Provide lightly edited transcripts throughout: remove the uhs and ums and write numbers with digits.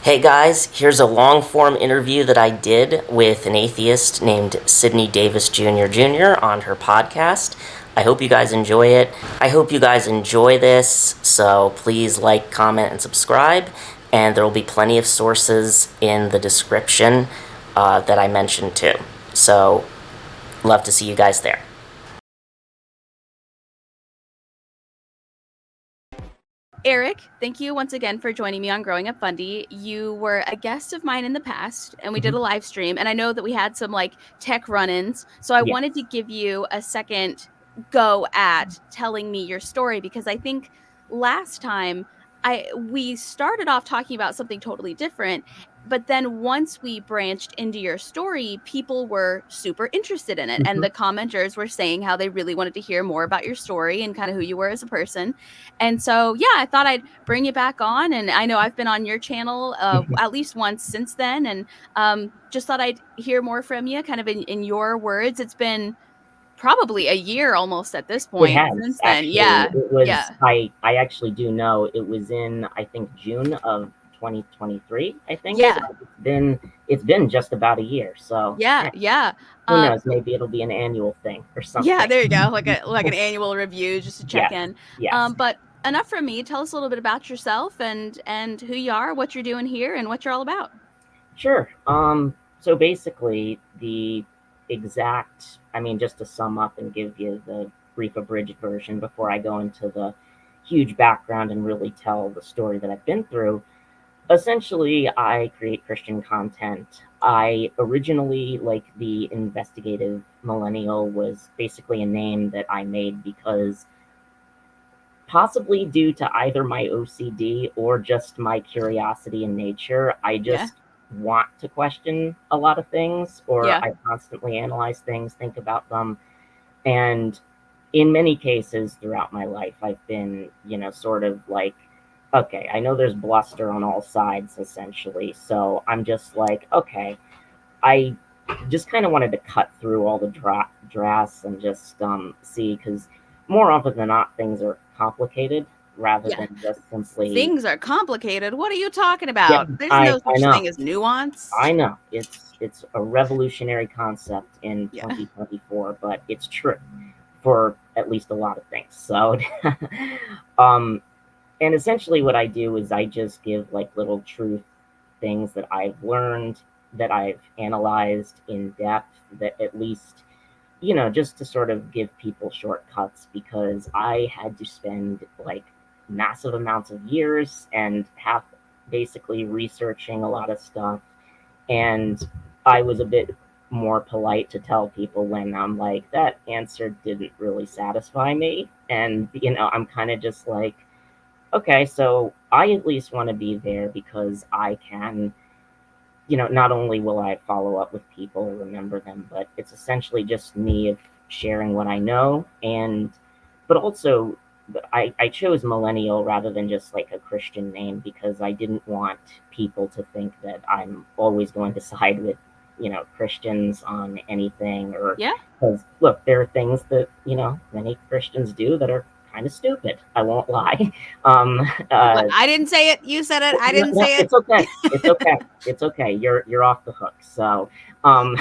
Hey guys, here's a long form interview that I did with an atheist named Sydney Davis Jr. on her podcast. I hope you guys enjoy it. I hope you guys enjoy this, so please like, comment, and subscribe. And there will be plenty of sources in the description that I mentioned too. So, love to see you guys there. Eric, thank you once again for joining me on Growing Up Fundie. You were a guest of mine in the past, and we did a live stream. And I know that we had some tech run-ins, so I wanted to give you a second go at telling me your story, because I think last time we started off talking about something totally different, but then once we branched into your story, people were super interested in it, and the commenters were saying how they really wanted to hear more about your story and kind of who you were as a person. And so, yeah, I thought I'd bring you back on. And I know I've been on your channel at least once since then. And just thought I'd hear more from you, kind of in your words. It's been probably a year almost at this It point has since then. actually. Yeah. It was Yeah. I actually do know it was in, I think, June of 2023, I think. So Yeah. it's been just about a year. So Yeah. Yeah. who knows? So Maybe it'll be an annual thing or yeah, something. there you go. Like an annual review just to check Yes. in. Yes. But enough from me. Tell us a little bit about yourself and who you are, what you're doing here, and what you're all about. Sure. So basically just to sum up and give you the brief abridged version before I go into the huge background and really tell the story that I've been through. Essentially, I create Christian content. I originally, like, the investigative millennial was basically a name that I made because, possibly due to either my OCD or just my curiosity in nature, I Yeah. just want to question a lot of things, or Yeah. I constantly analyze things, think about them. And in many cases throughout my life, I've been, sort of like, okay, I know there's bluster on all sides, essentially. So I'm just like, okay, I just kind of wanted to cut through all the drafts and just see, because more often than not, things are complicated rather Yeah. than just simply. Things are complicated. What are you talking Yeah, about? There's I no I such know. thing as nuance. I know it's a revolutionary concept in Yeah. 2024, but it's true for at least a lot of things. So, um, and essentially, what I do is I just give like little truth things that I've learned, that I've analyzed in depth, that at least, just to sort of give people shortcuts, because I had to spend like massive amounts of years and have basically researching a lot of stuff. And I was a bit more polite to tell people when I'm like, that answer didn't really satisfy me. And, I'm kind of just like, okay, so I at least want to be there because I can, not only will I follow up with people, remember them, but it's essentially just me of sharing what I know. And, but also, I chose millennial rather than just like a Christian name because I didn't want people to think that I'm always going to side with, Christians on anything. Or, Yeah. because look, there are things that, many Christians do that are kind of stupid. I won't lie. Um, What? uh, I didn't say it. You said it. I no, didn't no, say it. it's okay. It's okay. It's okay. You're off the hook. So, um,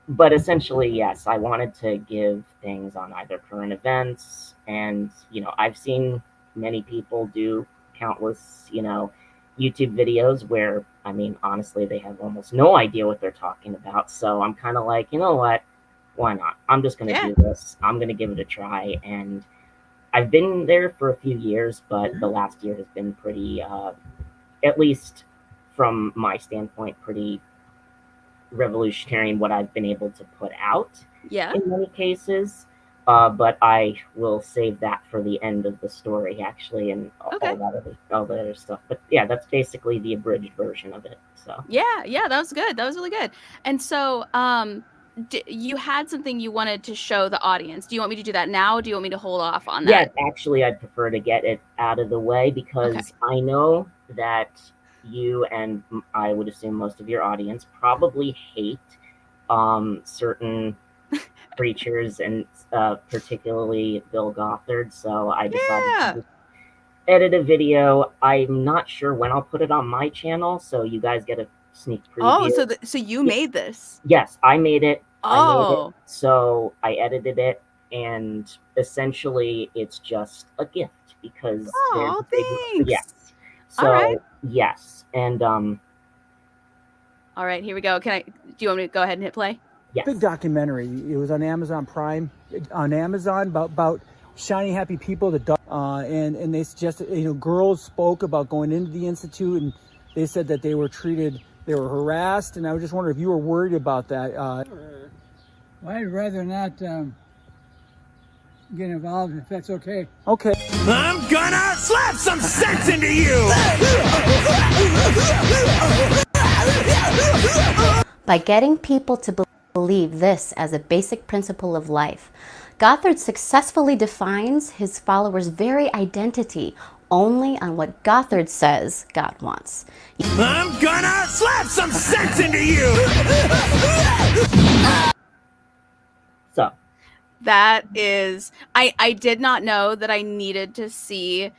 but essentially, yes, I wanted to give things on either current events, and I've seen many people do countless, YouTube videos where, I mean, honestly, they have almost no idea what they're talking about. So I'm kind of like, you know what? Why not? I'm just gonna Yeah. do this. I'm gonna give it a try, and I've been there for a few years, but the last year has been pretty, at least from my standpoint, pretty revolutionary in what I've been able to put out Yeah. in many cases. But I will save that for the end of the story, actually, and Okay. all that other stuff. But yeah, that's basically the abridged version of it. So Yeah. Yeah. That was good. That was really good. And so, you had something you wanted to show the audience. Do you want me to do that now? Or do you want me to hold off on yeah, that? actually, I'd prefer to get it out of the way Okay. because I know that you and I would assume most of your audience probably hate certain preachers, and particularly Bill Gothard. So I decided to Yeah. just edit a video. I'm not sure when I'll put it on my channel, so you guys get a sneak preview. Oh, so you made this? Yes, I made it. Oh. So I edited it, and essentially it's just a gift because there's Oh, a big thanks. yes. So All right. yes, and All right, here we go. Do you want me to go ahead and hit play? yes. Big documentary. It was on Amazon Prime, on Amazon about shiny happy people that and they suggested, girls spoke about going into the institute, and they said that they were harassed, and I was just wondering if you were worried about that. Well, I'd rather not get involved, if that's okay. Okay. I'm gonna slap some sense into you! By getting people to believe this as a basic principle of life, Gothard successfully defines his followers' very identity only on what Gothard says God wants. I'm gonna slap some sense into you! So that is, I did not know that I needed to see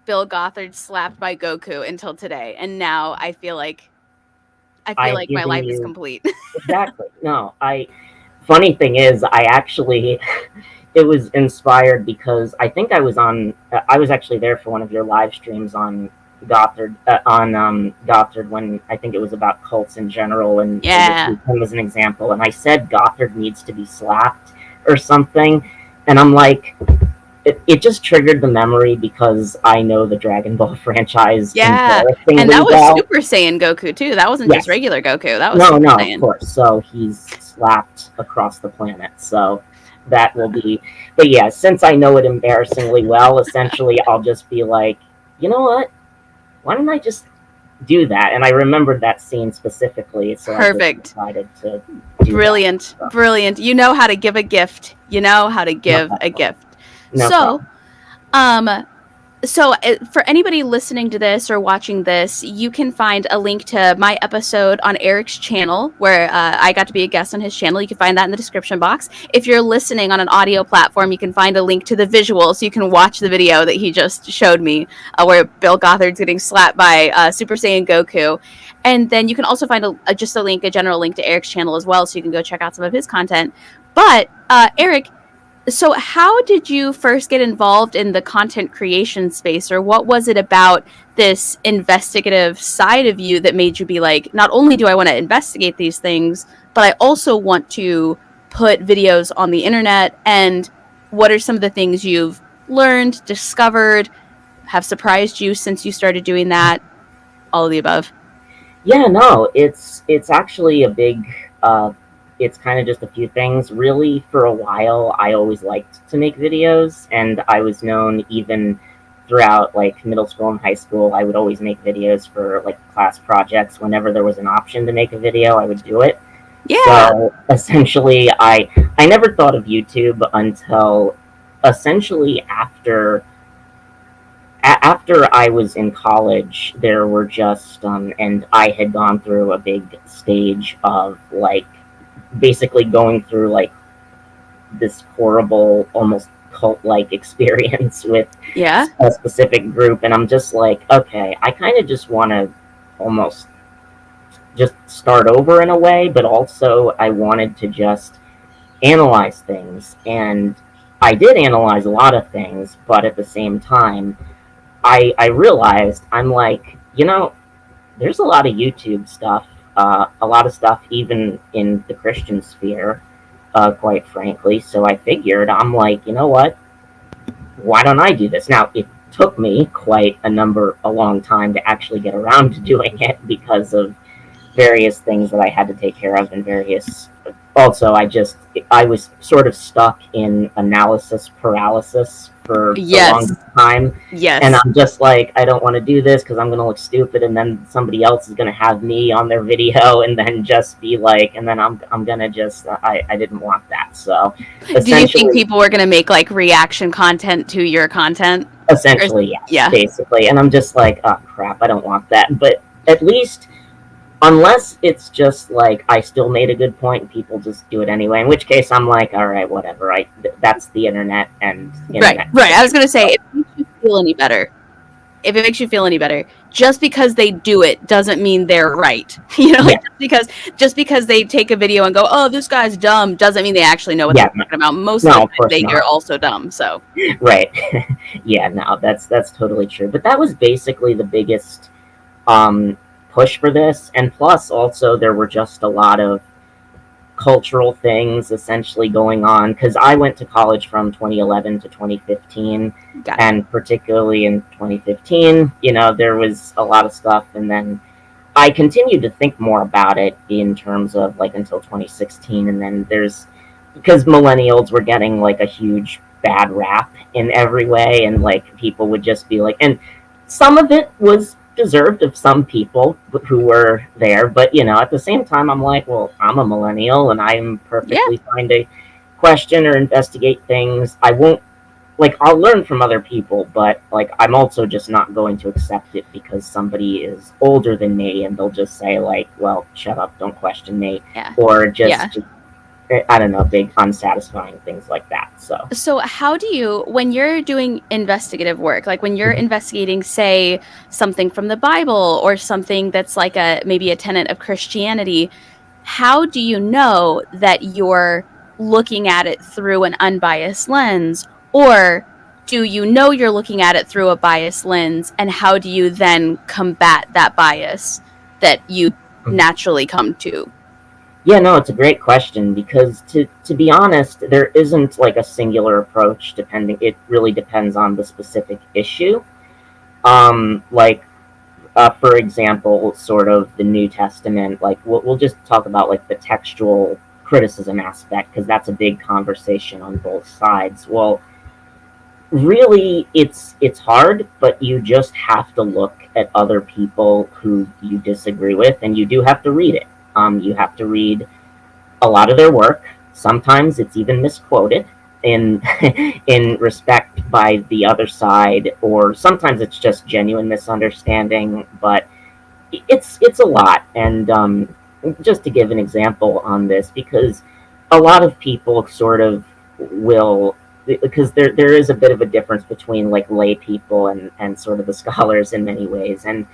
Bill Gothard slapped by Goku until today, and now I feel like my life is complete. Exactly. No, funny thing is, it was inspired because I think I was actually there for one of your live streams on Gothard, Gothard, when I think it was about cults in general, and him as an example, and I said Gothard needs to be slapped or something, and I'm like, it just triggered the memory because I know the Dragon Ball franchise. Yeah, and that was Super Saiyan Goku too. That wasn't just regular Goku. That was Super Saiyan. Of course. So he's slapped across the planet. So that will be. But yeah, since I know it embarrassingly well, essentially I'll just be like, you know what? Why don't I just do that? And I remembered that scene specifically. So perfect. I decided to. Brilliant, brilliant. You know how to give a gift. You know how to give a gift. No problem. So for anybody listening to this or watching this, you can find a link to my episode on Eric's channel where I got to be a guest on his channel. You can find that in the description box. If you're listening on an audio platform, you can find a link to the visual so you can watch the video that he just showed me where Bill Gothard's getting slapped by Super Saiyan Goku. And then you can also find a general link to Eric's channel as well, so you can go check out some of his content. But Eric, so how did you first get involved in the content creation space, or what was it about this investigative side of you that made you be like, not only do I want to investigate these things, but I also want to put videos on the internet? And what are some of the things you've learned, discovered, have surprised you since you started doing that? All of the above. Yeah, no, it's actually a big, it's kind of just a few things. Really, for a while, I always liked to make videos, and I was known even throughout, like, middle school and high school. I would always make videos for, like, class projects. Whenever there was an option to make a video, I would do it. Yeah. So, essentially, I never thought of YouTube until, essentially, after I was in college. There were just, and I had gone through a big stage of, like, basically going through, like, this horrible, almost cult-like experience with a specific group, and I'm just like, okay, I kind of just want to almost just start over in a way, but also I wanted to just analyze things, and I did analyze a lot of things, but at the same time, I realized, I'm like, there's a lot of YouTube stuff, a lot of stuff even in the Christian sphere, quite frankly. So I figured, I'm like, you know what? Why don't I do this? Now, it took me quite a long time to actually get around to doing it because of various things that I had to take care of and various. Also, I was sort of stuck in analysis paralysis for a long time. Yes. And I'm just like, I don't want to do this because I'm going to look stupid, and then somebody else is going to have me on their video and then just be like, and then I'm going to just, I didn't want that. So do you think people were going to make, like, reaction content to your content? Essentially, yes, basically. And I'm just like, oh, crap, I don't want that. But at least, unless it's just like I still made a good point and people just do it anyway, in which case I'm like, all right, whatever. That's the internet, and Right. I was gonna say, it makes you feel any better. if it makes you feel any better, just because they do it doesn't mean they're right. You know, like just because they take a video and go, "Oh, this guy's dumb," doesn't mean they actually know what they're talking about. Most of the time, they're also dumb. So right, yeah, no, that's totally true. But that was basically the biggest push for this, and plus also there were just a lot of cultural things essentially going on, because I went to college from 2011 to 2015. Gotcha. And particularly in 2015, you know, there was a lot of stuff, and then I continued to think more about it in terms of like until 2016, and then because millennials were getting like a huge bad rap in every way, and like people would just be like, and some of it was deserved of some people who were there, but you know, at the same time, I'm like, well, I'm a millennial, and I'm perfectly fine to question or investigate things. I won't, like, I'll learn from other people, but like, I'm also just not going to accept it because somebody is older than me, and they'll just say like, well, shut up, don't question me, or just I don't know, big unsatisfying things like that. So how do you, when you're doing investigative work, like when you're investigating, say, something from the Bible or something that's like maybe a tenet of Christianity, how do you know that you're looking at it through an unbiased lens, or do you know you're looking at it through a biased lens, and how do you then combat that bias that you naturally come to? Yeah, no, it's a great question, because to be honest, there isn't like a singular approach. It really depends on the specific issue. For example, sort of the New Testament, like we'll just talk about like the textual criticism aspect, because that's a big conversation on both sides. Well, really, it's hard, but you just have to look at other people who you disagree with, and you do have to read it. You have to read a lot of their work. Sometimes it's even misquoted in in respect by the other side, or sometimes it's just genuine misunderstanding. But it's a lot. And just to give an example on this, because a lot of people sort of will, because there is a bit of a difference between like lay people and sort of the scholars in many ways, and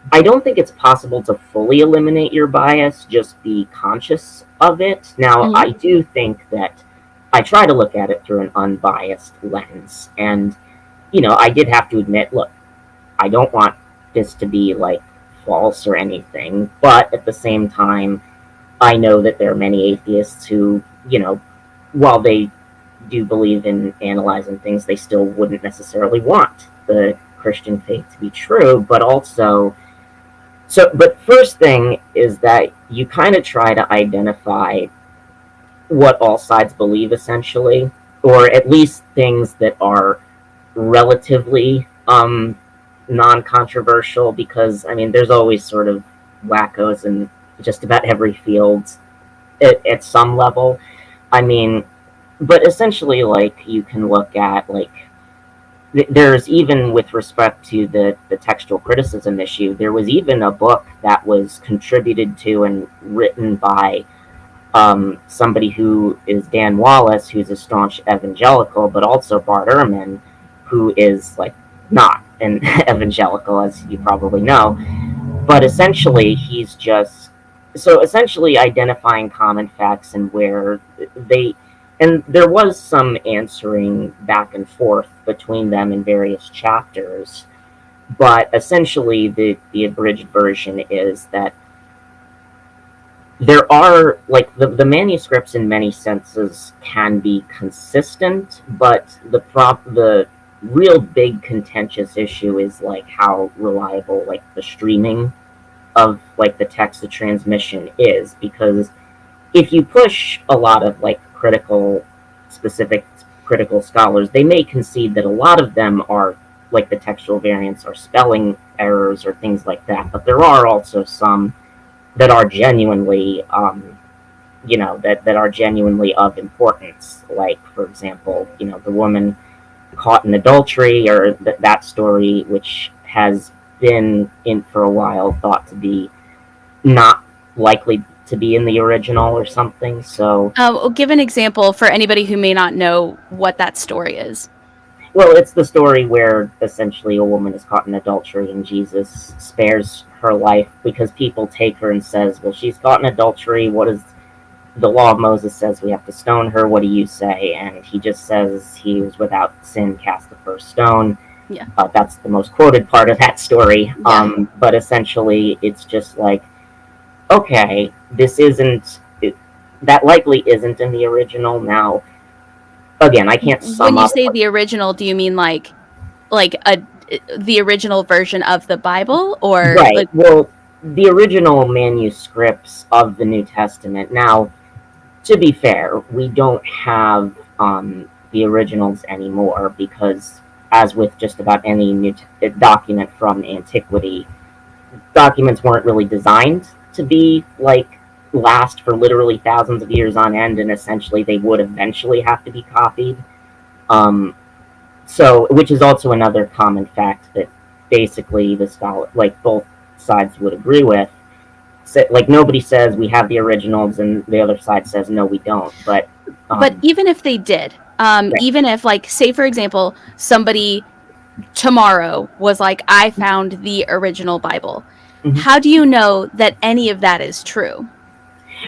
I don't think it's possible to fully eliminate your bias, just be conscious of it. Now, I do think that I try to look at it through an unbiased lens. And, you know, I did have to admit, look, I don't want this to be like false or anything, but at the same time, I know that there are many atheists who, you know, while they do believe in analyzing things, they still wouldn't necessarily want the Christian faith to be true, but also, but first thing is that you kind of try to identify what all sides believe, essentially, or at least things that are relatively non-controversial, because, I mean, there's always sort of wackos in just about every field at some level. I mean, but essentially, like, you can look at, like, there's even, with respect to the textual criticism issue, there was even a book that was contributed to and written by somebody who is Dan Wallace, who's a staunch evangelical, but also Bart Ehrman, who is like not an evangelical, as you probably know. But essentially, he's just essentially identifying common facts and where they. And there was some answering back and forth between them in various chapters, but essentially the abridged version is that there are, like, the manuscripts in many senses can be consistent, but the real big contentious issue is like how reliable like the streaming of like the text to transmission is, because if you push a lot of like specific critical scholars, they may concede that a lot of them are like the textual variants are spelling errors or things like that, but there are also some that are genuinely that are genuinely of importance, like, for example, you know, the woman caught in adultery, or that story, which has been in for a while thought to be not likely to be in the original or something. So give an example for anybody who may not know what that story is. Well, it's the story where essentially a woman is caught in adultery and Jesus spares her life because people take her and says, well, she's caught in adultery. What is the law of Moses says we have to stone her. What do you say? And he just says he was without sin, cast the first stone. Yeah. That's the most quoted part of that story. Yeah. But essentially, it's just like, okay, this isn't, that likely isn't in the original. Now, again, I can't sum up. When you say the original, do you mean like the original version of the Bible, or right? Like, well, the original manuscripts of the New Testament. Now, to be fair, we don't have the originals anymore because, as with just about any document from antiquity, documents weren't really designed to be like last for literally thousands of years on end, and essentially they would eventually have to be copied. So, which is also another common fact that basically the scholar, like both sides would agree with. So, like nobody says we have the originals, and the other side says no, we don't. But even if they did, right. even if, like, say for example, somebody tomorrow was like, I found the original Bible. Mhm. How do you know that any of that is true?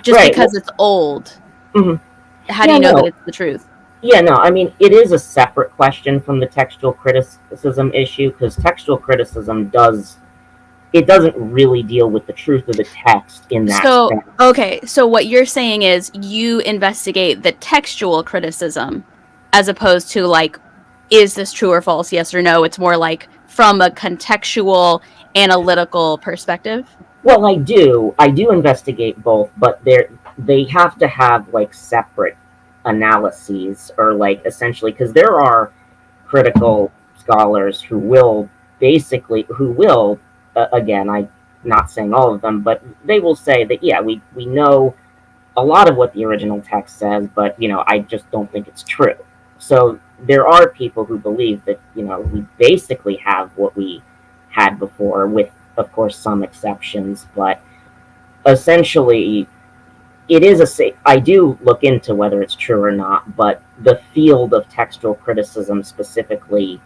Just Right, because it's old. Mhm. How do you know that it's the truth? Yeah, no, I mean, it is a separate question from the textual criticism issue, because textual criticism doesn't really deal with the truth of the text in that sense. Okay, so what you're saying is you investigate the textual criticism as opposed to, like, is this true or false, yes or no? It's more like from a contextual, analytical perspective? Well, I do investigate both, but they have to have like separate analyses, or like essentially, because there are critical scholars who will again, I'm not saying all of them, but they will say that yeah, we know a lot of what the original text says, but I just don't think it's true. So there are people who believe that we basically have what we had before, with of course some exceptions, but essentially it is I do look into whether it's true or not, but the field of textual criticism specifically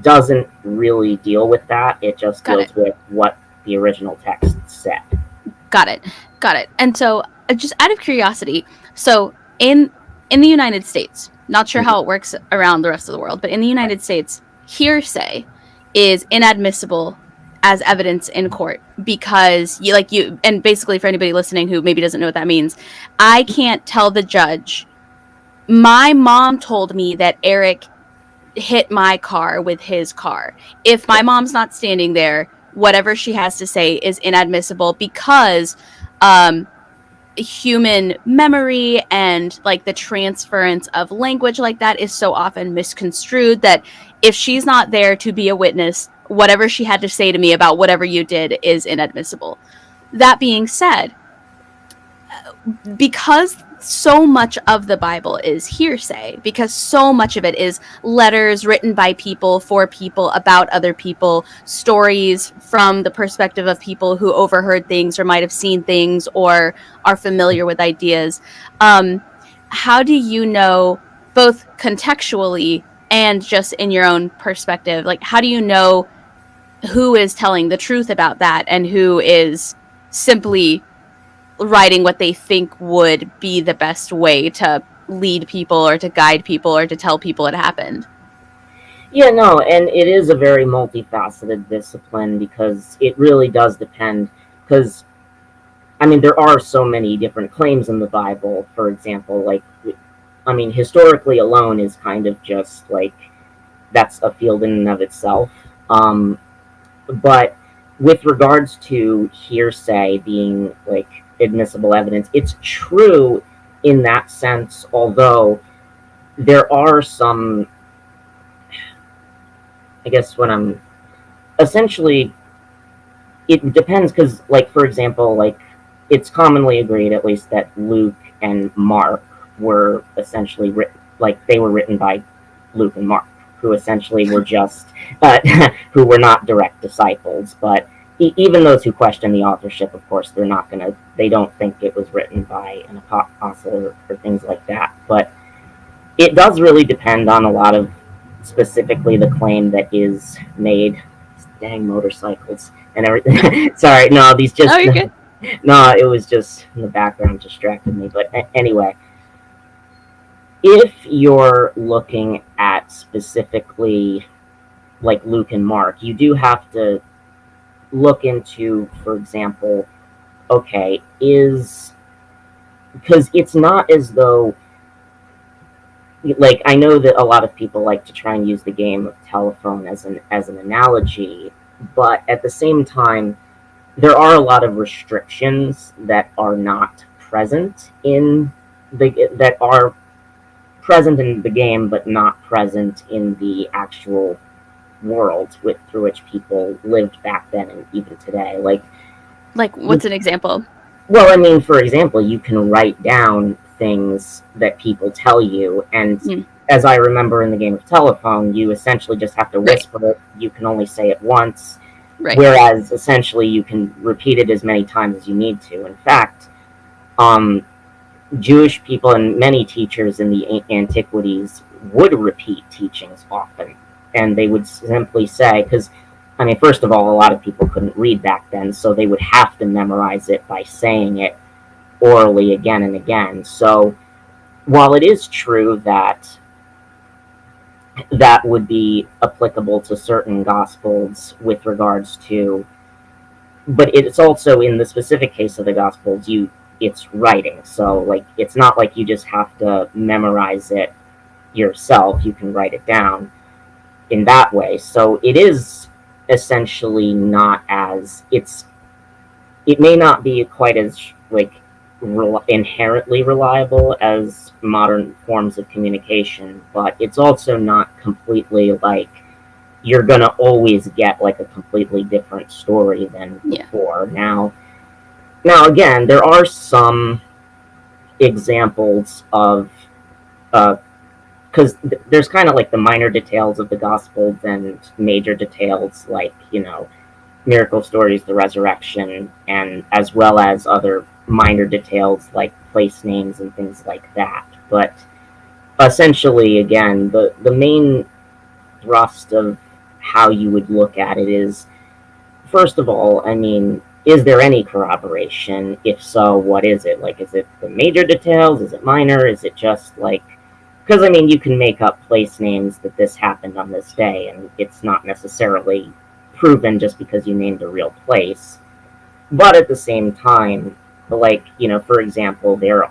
doesn't really deal with that. It just deals with what the original text said. Got it. And so, just out of curiosity, so in the United States, not sure how it works around the rest of the world, but in the United States, hearsay is inadmissible as evidence in court because and basically for anybody listening who maybe doesn't know what that means, I can't tell the judge, my mom told me that Eric hit my car with his car. If my mom's not standing there, whatever she has to say is inadmissible because human memory and like the transference of language like that is so often misconstrued that if she's not there to be a witness, whatever she had to say to me about whatever you did is inadmissible. That being said, because so much of the Bible is hearsay, because so much of it is letters written by people for people about other people, stories from the perspective of people who overheard things or might have seen things or are familiar with ideas, how do you know, both contextually and just in your own perspective, like how do you know who is telling the truth about that and who is simply writing what they think would be the best way to lead people or to guide people or to tell people it happened? Yeah, no, and it is a very multifaceted discipline because it really does depend, because I mean there are so many different claims in the Bible. For example, like historically alone is kind of just like that's a field in and of itself. But with regards to hearsay being like admissible evidence, it's true in that sense, although there are some, I guess what I'm essentially, it depends, because like for example, like it's commonly agreed at least that Luke and Mark were essentially written, like they were written by Luke and Mark, who essentially were just who were not direct disciples. But even those who question the authorship, of course, they don't think it was written by an apostle or things like that. But it does really depend on a lot of specifically the claim that is made. Dang motorcycles and everything. Sorry, no, these just. Oh, you're good. No, it was just in the background distracted me. But anyway, if you're looking at specifically like Luke and Mark, you do have to look into, for example, okay, because it's not as though, like, I know that a lot of people like to try and use the game of telephone as an analogy, but at the same time, there are a lot of restrictions that are not present in that are present in the game, but not present in the actual world through which people lived back then and even today. Like, what's an example? Well, I mean, for example, you can write down things that people tell you, and as I remember in the game of telephone, you essentially just have to whisper it. You can only say it once, whereas essentially you can repeat it as many times as you need to. In fact, Jewish people and many teachers in the antiquities would repeat teachings often, and they would simply say, because, I mean, first of all, a lot of people couldn't read back then, so they would have to memorize it by saying it orally again and again. So while it is true that that would be applicable to certain gospels with regards to, but it's also in the specific case of the gospels, it's writing. So like, it's not like you just have to memorize it yourself. You can write it down in that way. So it is essentially not as, it may not be quite as like inherently reliable as modern forms of communication, but it's also not completely like you're gonna always get like a completely different story than before. Now again, there are some examples of because there's kind of like the minor details of the Gospels and major details, like, miracle stories, the resurrection, and as well as other minor details like place names and things like that. But essentially, again, the main thrust of how you would look at it is, first of all, I mean, is there any corroboration? If so, what is it? Like, is it the major details? Is it minor? Is it just like, because, I mean, you can make up place names that this happened on this day, and it's not necessarily proven just because you named a real place. But at the same time, like, for example, there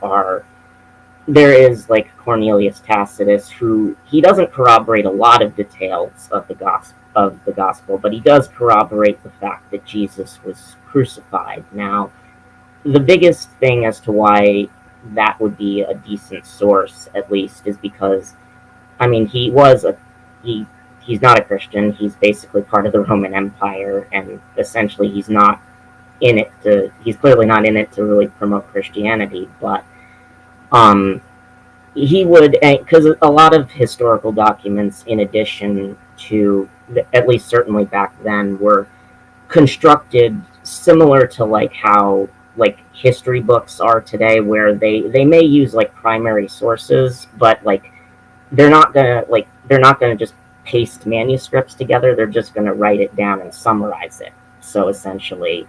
is like Cornelius Tacitus, who he doesn't corroborate a lot of details of the gospel, but he does corroborate the fact that Jesus was crucified. Now, the biggest thing as to why that would be a decent source, at least, is because, I mean, he's not a Christian. He's basically part of the Roman Empire, and essentially he's clearly not in it to really promote Christianity, but he would, because a lot of historical documents, in addition to, at least certainly back then, were constructed similar to like how like history books are today, where they may use like primary sources, but like they're not gonna just paste manuscripts together. They're just gonna write it down and summarize it. So essentially,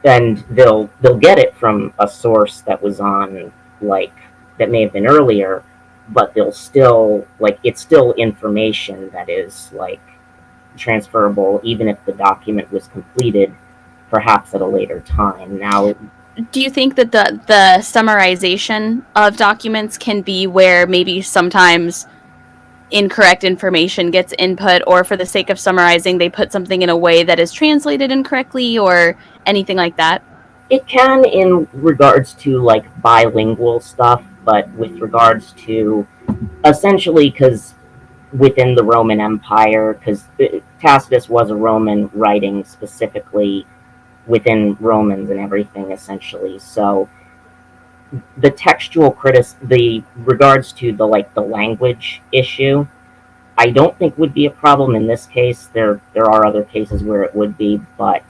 and they'll get it from a source that was on, like, that may have been earlier, but they'll still, like, it's still information that is like transferable, even if the document was completed perhaps at a later time. Now, do you think that the summarization of documents can be where maybe sometimes incorrect information gets input, or for the sake of summarizing, they put something in a way that is translated incorrectly, or anything like that? It can, in regards to like bilingual stuff, but with regards to essentially, because within the Roman Empire, because Tacitus was a Roman writing specifically within Romans and everything, essentially. So the textual the regards to the language issue, I don't think would be a problem in this case. There are other cases where it would be, but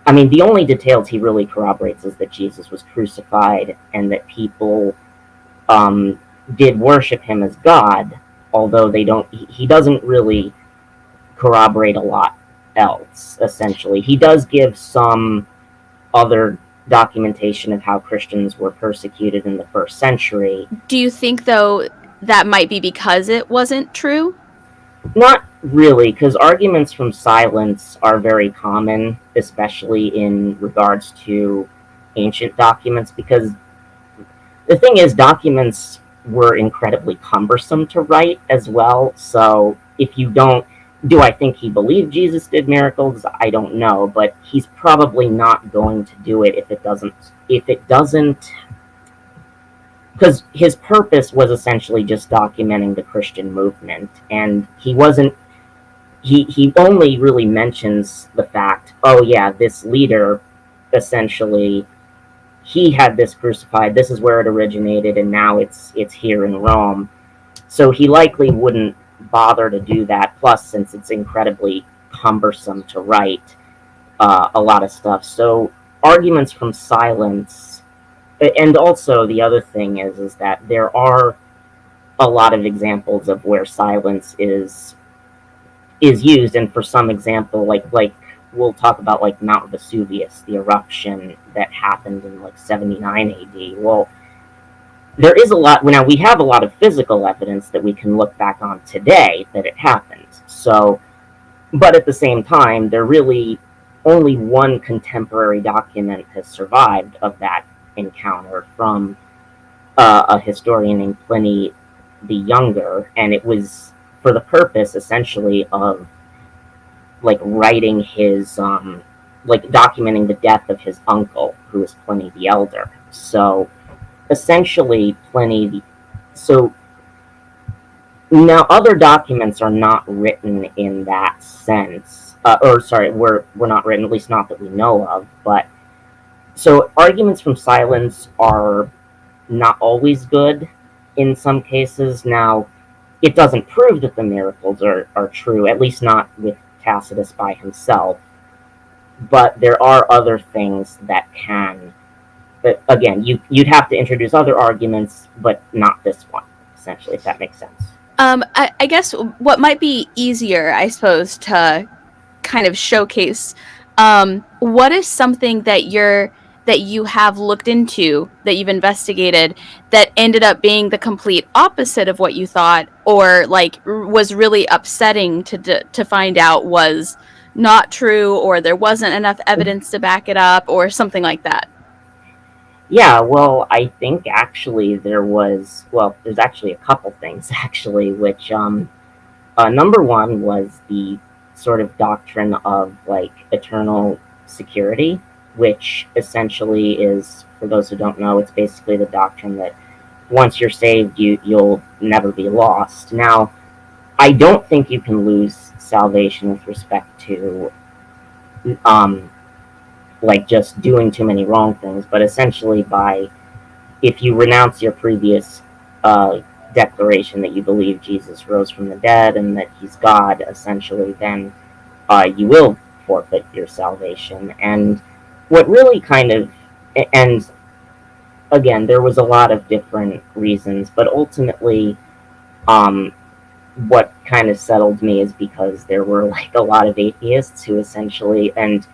I mean, the only details he really corroborates is that Jesus was crucified and that people did worship him as God, although he doesn't really corroborate a lot else, essentially. He does give some other documentation of how Christians were persecuted in the first century. Do you think, though, that might be because it wasn't true? Not really, because arguments from silence are very common, especially in regards to ancient documents, because the thing is, documents were incredibly cumbersome to write as well. So if you don't, do I think he believed Jesus did miracles? I don't know, but he's probably not going to do it if it doesn't, because his purpose was essentially just documenting the Christian movement, and he only really mentions the fact, oh yeah, this leader, essentially, he had this crucified, this is where it originated, and now it's here in Rome. So he likely wouldn't bother to do that, plus since it's incredibly cumbersome to write a lot of stuff. So arguments from silence, and also the other thing is that there are a lot of examples of where silence is used, and for some example, like we'll talk about like Mount Vesuvius, the eruption that happened in like 79 AD. Well, there is a lot, now we have a lot of physical evidence that we can look back on today that it happened. So, but at the same time, there really only one contemporary document has survived of that encounter from a historian named Pliny the Younger, and it was for the purpose essentially of like writing his like documenting the death of his uncle, who was Pliny the Elder. So essentially so now other documents are not written in that sense, or sorry, we're not written, at least not that we know of. But so arguments from silence are not always good in some cases. Now, it doesn't prove that the miracles are true, at least not with Tacitus by himself. But there are other things that can, but again, you'd have to introduce other arguments, but not this one, essentially, if that makes sense. I guess what might be easier, I suppose, to kind of showcase, what is something that you have looked into, that you've investigated, that ended up being the complete opposite of what you thought, or like was really upsetting to find out was not true, or there wasn't enough evidence to back it up, or something like that? Yeah, well, I think actually there's actually a couple things, actually, which, number one was the sort of doctrine of, like, eternal security, which essentially is, for those who don't know, it's basically the doctrine that once you're saved, you'll never be lost. Now, I don't think you can lose salvation with respect to, like just doing too many wrong things, but essentially if you renounce your previous declaration that you believe Jesus rose from the dead and that he's God, essentially, then you will forfeit your salvation. And what really and again, there was a lot of different reasons, but ultimately, what kind of settled me is because there were like a lot of atheists who essentially, and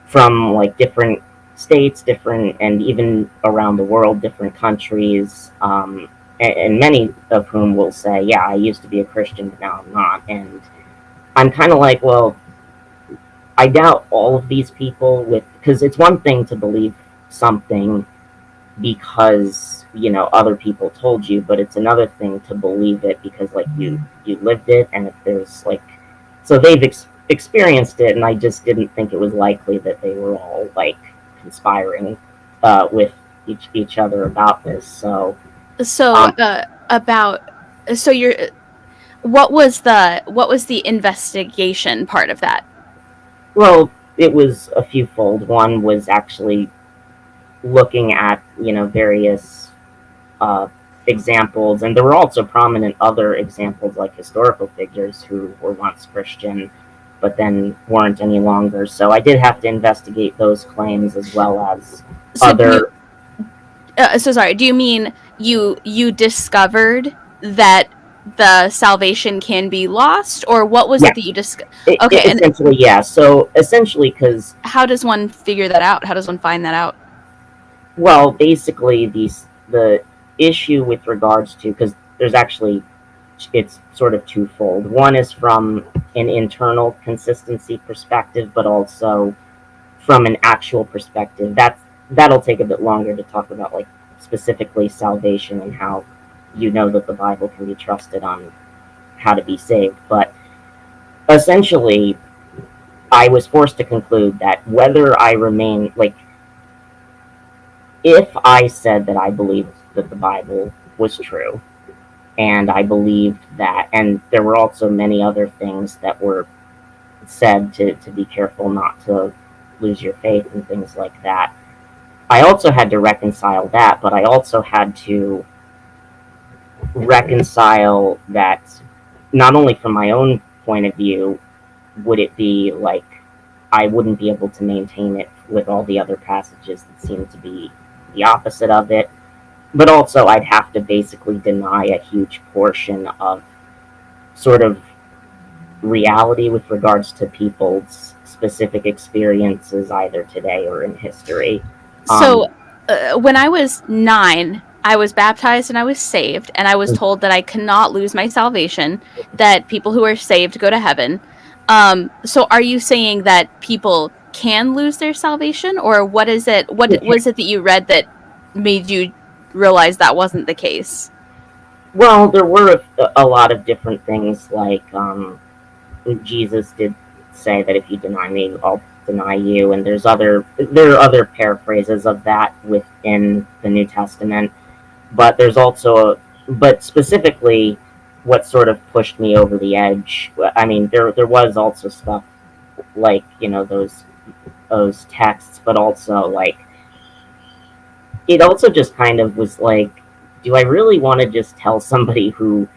from like different states, and even around the world, different countries, and many of whom will say, yeah, I used to be a Christian, but now I'm not. And I'm kind of like, well, I doubt all of these people, because it's one thing to believe something because, other people told you, but it's another thing to believe it because, like, you lived it, and if there's, like, so they've experienced it, and I just didn't think it was likely that they were all, like, conspiring with each other about this. So What was the investigation part of that? Well, it was a few-fold. One was actually looking at, various examples, and there were also prominent other examples, like historical figures who were once Christian, but then weren't any longer. So I did have to investigate those claims as well as other. Do you mean you discovered that the salvation can be lost, or what was it that you discussed? Okay, essentially, yeah. So essentially, because how does one figure that out? How does one find that out? Well, basically, the issue with regards to, because there's actually, it's sort of twofold. One is from an internal consistency perspective, but also from an actual perspective. That'll take a bit longer to talk about, like specifically salvation and how you know that the Bible can be trusted on how to be saved. But essentially, I was forced to conclude that whether I remain like if I said that I believed that the Bible was true, and I believed that, and there were also many other things that were said to be careful not to lose your faith and things like that. I also had to reconcile that, but I also had to reconcile that not only from my own point of view would it be like I wouldn't be able to maintain it with all the other passages that seem to be the opposite of it, but also I'd have to basically deny a huge portion of sort of reality with regards to people's specific experiences either today or in history. So when I was 9, I was baptized and I was saved, and I was told that I cannot lose my salvation, that people who are saved go to heaven. So are you saying that people can lose their salvation, or what is it? What was it that you read that made you realize that wasn't the case? Well, there were a lot of different things, like Jesus did say that if you deny me, I'll deny you, and there are other paraphrases of that within the New Testament, but there's also but specifically what sort of pushed me over the edge. I mean, there was also stuff like those texts, but also like it also just kind of was like, do I really want to just tell somebody who,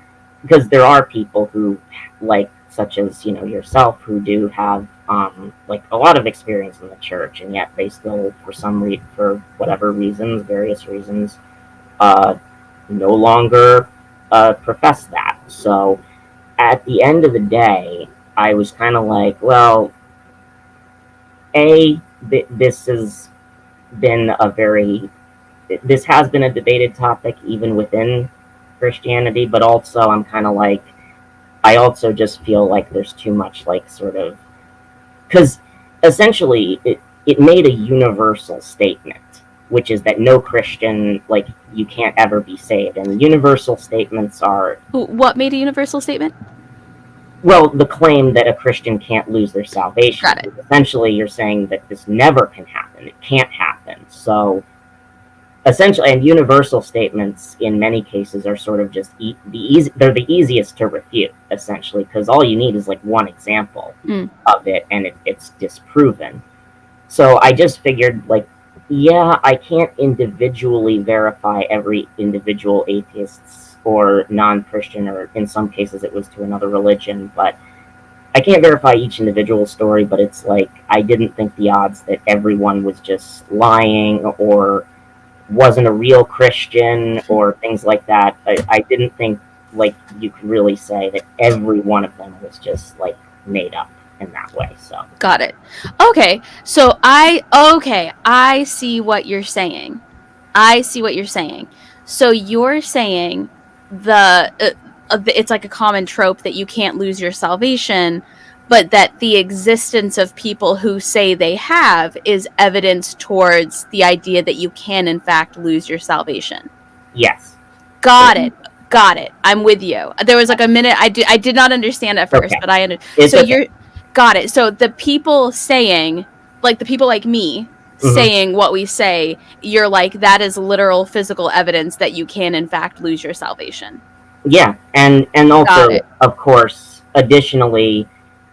because there are people who like such as yourself who do have like a lot of experience in the church, and yet they still for whatever reasons, various reasons, no longer profess that. So at the end of the day, I was kind of like, well, this has been this has been a debated topic even within Christianity, but also I'm kind of like, I also just feel like there's too much like sort of, because essentially it made a universal statement, which is that no Christian, like, you can't ever be saved. And universal statements are... What made a universal statement? Well, the claim that a Christian can't lose their salvation. Got it. Essentially, you're saying that this never can happen. It can't happen. So, essentially, and universal statements in many cases are sort of just they're the easiest to refute, essentially, because all you need is like one example of it, and it's disproven. So I just figured, like, yeah, I can't individually verify every individual atheist's or non-Christian, or in some cases it was to another religion, but I can't verify each individual story. But it's like, I didn't think the odds that everyone was just lying or wasn't a real Christian or things like that. I didn't think like you could really say that every one of them was just like made up in that way. So got it. Okay, so I see what you're saying. So you're saying it's like a common trope that you can't lose your salvation, but that the existence of people who say they have is evidence towards the idea that you can in fact lose your salvation. Yes. Got it. I'm with you. There was like a minute I did not understand at first, but I understand. So you're got it. So the people saying, like the people like me saying what we say, you're like, that is literal physical evidence that you can in fact lose your salvation. Yeah, and also, of course, additionally,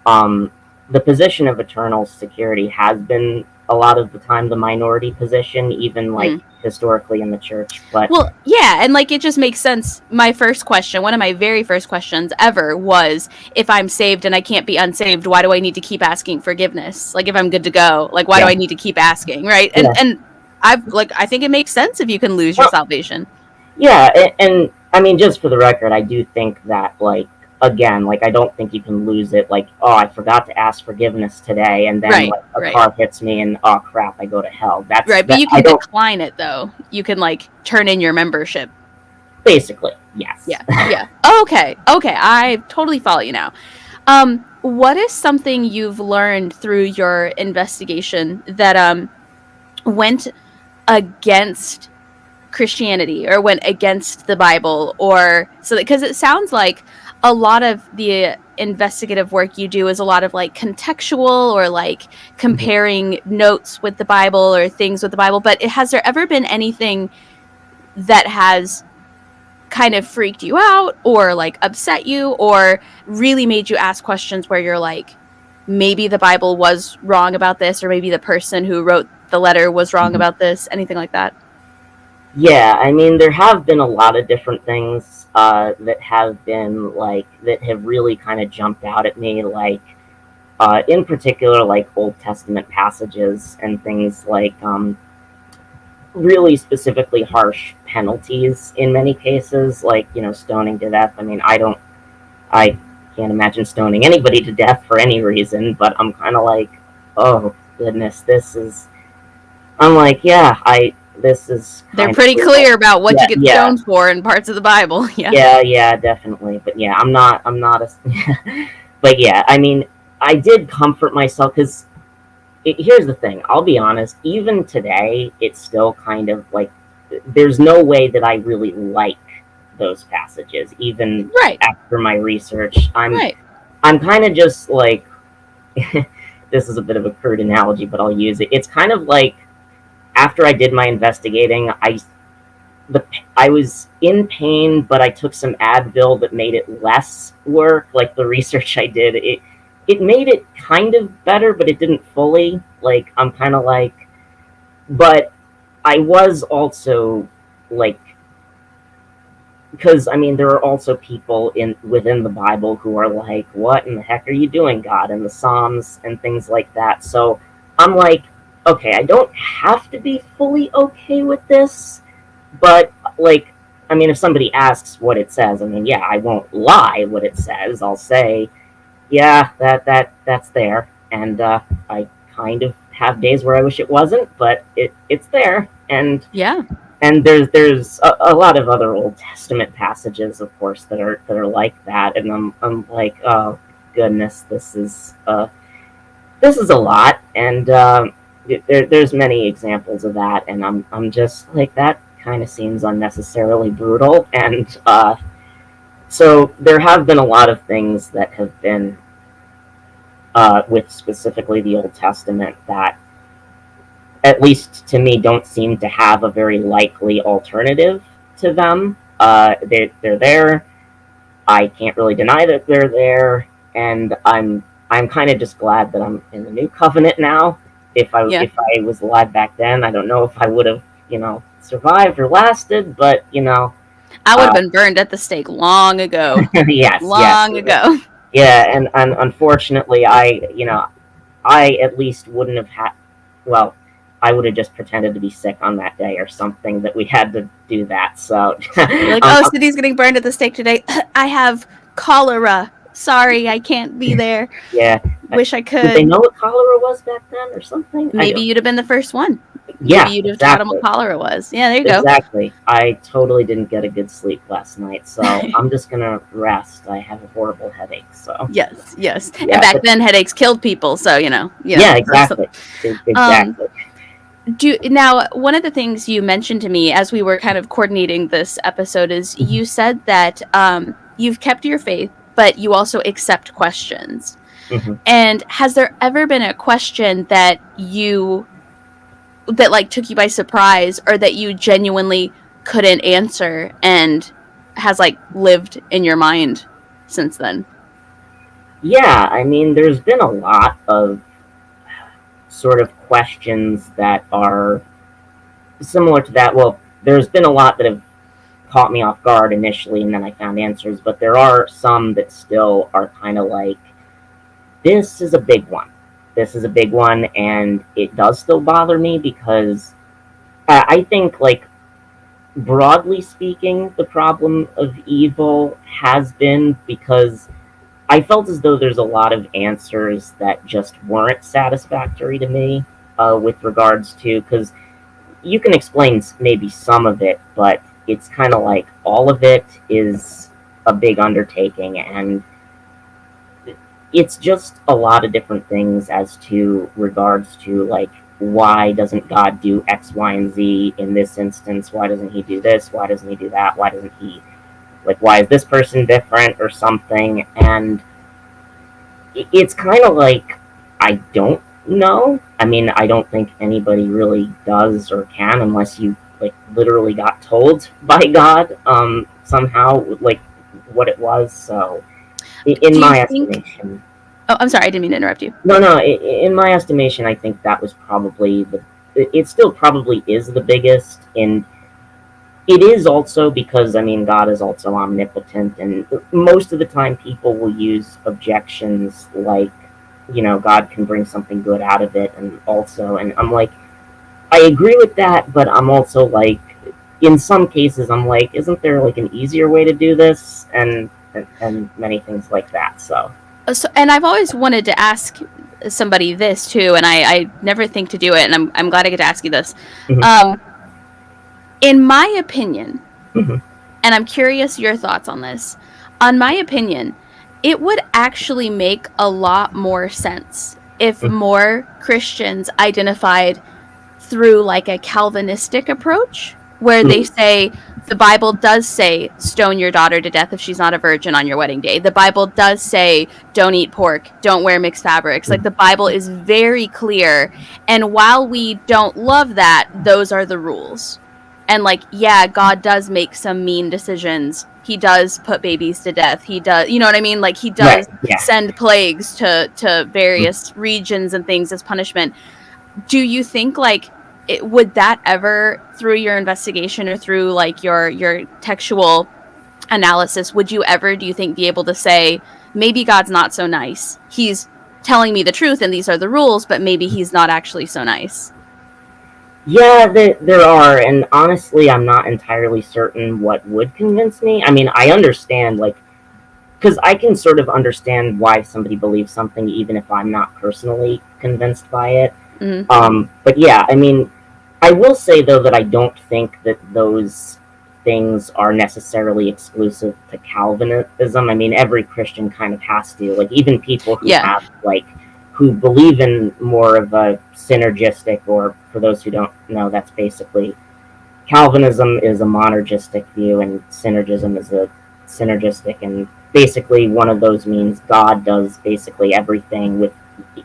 the position of eternal security has been a lot of the time the minority position, even like historically in the church. But well, yeah, and like it just makes sense. One of my very first questions ever was, if I'm saved and I can't be unsaved, why do I need to keep asking forgiveness? Like, if I'm good to go, like, why do I need to keep asking, right? And I think it makes sense if you can lose your salvation. Yeah, and I mean, just for the record, I do think that, like, again, like, I don't think you can lose it. Like, oh, I forgot to ask forgiveness today, and then Right, like a right. car hits me, and oh crap, I go to hell. That's Right, but that, you I can don't. decline it though. You can like turn in your membership. Basically, yes. Yeah, yeah. Okay, okay. I totally follow you now. What is something you've learned through your investigation that went against Christianity or went against the Bible, or so, because it sounds like a lot of the investigative work you do is a lot of like contextual or like comparing notes with the Bible or things with the Bible, but has there ever been anything that has kind of freaked you out or like upset you or really made you ask questions where you're like, maybe the Bible was wrong about this, or maybe the person who wrote the letter was wrong about this, anything like that? Yeah, I mean, there have been a lot of different things that have been like that have really kind of jumped out at me, like in particular, like Old Testament passages and things like really specifically harsh penalties in many cases, like, you know, stoning to death. I mean, I can't imagine stoning anybody to death for any reason, but I'm kind of like, oh goodness, this is. I'm like, yeah, this is. They're pretty brutal. clear about what Yeah, you get stoned for in parts of the Bible. Yeah, definitely. But yeah, I'm not a. But yeah, I mean, I did comfort myself because here's the thing. I'll be honest. Even today, it's still kind of like there's no way that I really like those passages, even Right. after my research. Right. I'm kind of just like this is a bit of a crude analogy, but I'll use it. It's kind of like after I did my investigating, I was in pain, but I took some Advil that made it less work. Like the research I did, it made it kind of better, but it didn't fully. Like I'm kind of like, but I was also like, because I mean there are also people within the Bible who are like, what in the heck are you doing, God, in the Psalms and things like that. So I'm like, okay, I don't have to be fully okay with this, but like, I mean, if somebody asks what it says, I mean, yeah, I won't lie what it says. I'll say, yeah, that's there, and I kind of have days where I wish it wasn't, but it's there, and Yeah. and there's a lot of other Old Testament passages, of course, that are like that, and I'm like, oh goodness, this is a lot, and there's many examples of that, and I'm just like, that kind of seems unnecessarily brutal, and so there have been a lot of things that have been with specifically the Old Testament that, at least to me, don't seem to have a very likely alternative to them. They're there. I can't really deny that they're there, and I'm kind of just glad that I'm in the new covenant now. If I was alive back then, I don't know if I would have, survived or lasted, but I would have been burned at the stake long ago. yes, long ago. Yeah, and unfortunately, I at least wouldn't have had. Well, I would have just pretended to be sick on that day or something that we had to do that. So You're like, oh, Cindy's getting burned at the stake today. I have cholera. Sorry, I can't be there. Yeah. Wish I could. Did they know what cholera was back then or something? Maybe you'd have been the first one. Yeah, Maybe you'd have taught them what cholera was. Yeah, there you go. Exactly. I totally didn't get a good sleep last night, so I'm just gonna rest. I have a horrible headache, so. Yes. Yeah, and back then, headaches killed people, so Yeah, exactly. Exactly. Now, one of the things you mentioned to me as we were kind of coordinating this episode is you said that you've kept your faith, but you also accept questions. Mm-hmm. And has there ever been a question that like took you by surprise, or that you genuinely couldn't answer and has like lived in your mind since then? Yeah, I mean, there's been a lot of sort of questions that are similar to that. Well, there's been a lot that have caught me off guard initially, and then I found answers, but there are some that still are kind of like, this is a big one. This is a big one, and it does still bother me because I think, like, broadly speaking, the problem of evil has been because I felt as though there's a lot of answers that just weren't satisfactory to me with regards to, because you can explain maybe some of it, but it's kind of like all of it is a big undertaking, and it's just a lot of different things as to regards to like why doesn't God do X, Y, and Z in this instance? Why doesn't he do this? Why doesn't he do that? Why doesn't he like why is this person different or something? And it's kind of like I don't know. I mean, I don't think anybody really does or can unless you like literally got told by God somehow like what it was. So in Do you my think? estimation, Oh, I'm sorry, I didn't mean to interrupt you. no, in my estimation, I think that was probably the. It still probably is the biggest, and it is also because I mean God is also omnipotent, and most of the time people will use objections like, God can bring something good out of it, and I'm like, I agree with that, but I'm also like, in some cases, I'm like, isn't there like an easier way to do this, and many things like that. So. So, and I've always wanted to ask somebody this too, and I never think to do it, and I'm glad I get to ask you this. Mhm. In my opinion, Mhm. and I'm curious your thoughts on this. On my opinion, it would actually make a lot more sense if Mhm. more Christians identified through like a Calvinistic approach where they say the Bible does say stone your daughter to death if she's not a virgin on your wedding day. The Bible does say don't eat pork, don't wear mixed fabrics. Like the Bible is very clear. And while we don't love that, those are the rules. And like, yeah, God does make some mean decisions. He does put babies to death. He does, you know what I mean? Like he does Right. Yeah. send plagues to various regions and things as punishment. Do you think like would that ever through your investigation or through like your textual analysis would you ever do you think be able to say maybe God's not so nice, he's telling me the truth and these are the rules, but maybe he's not actually so nice? Yeah, there are, and honestly, I'm not entirely certain what would convince me. I mean, I understand, like, because I can sort of understand why somebody believes something, even if I'm not personally convinced by it. But yeah, I mean, I will say though that I don't think that those things are necessarily exclusive to Calvinism. I mean, every Christian kind of has to, like, even people who Yeah. have like who believe in more of a synergistic, or for those who don't know, that's basically Calvinism is a monergistic view, and synergism is a synergistic, and basically one of those means God does basically everything with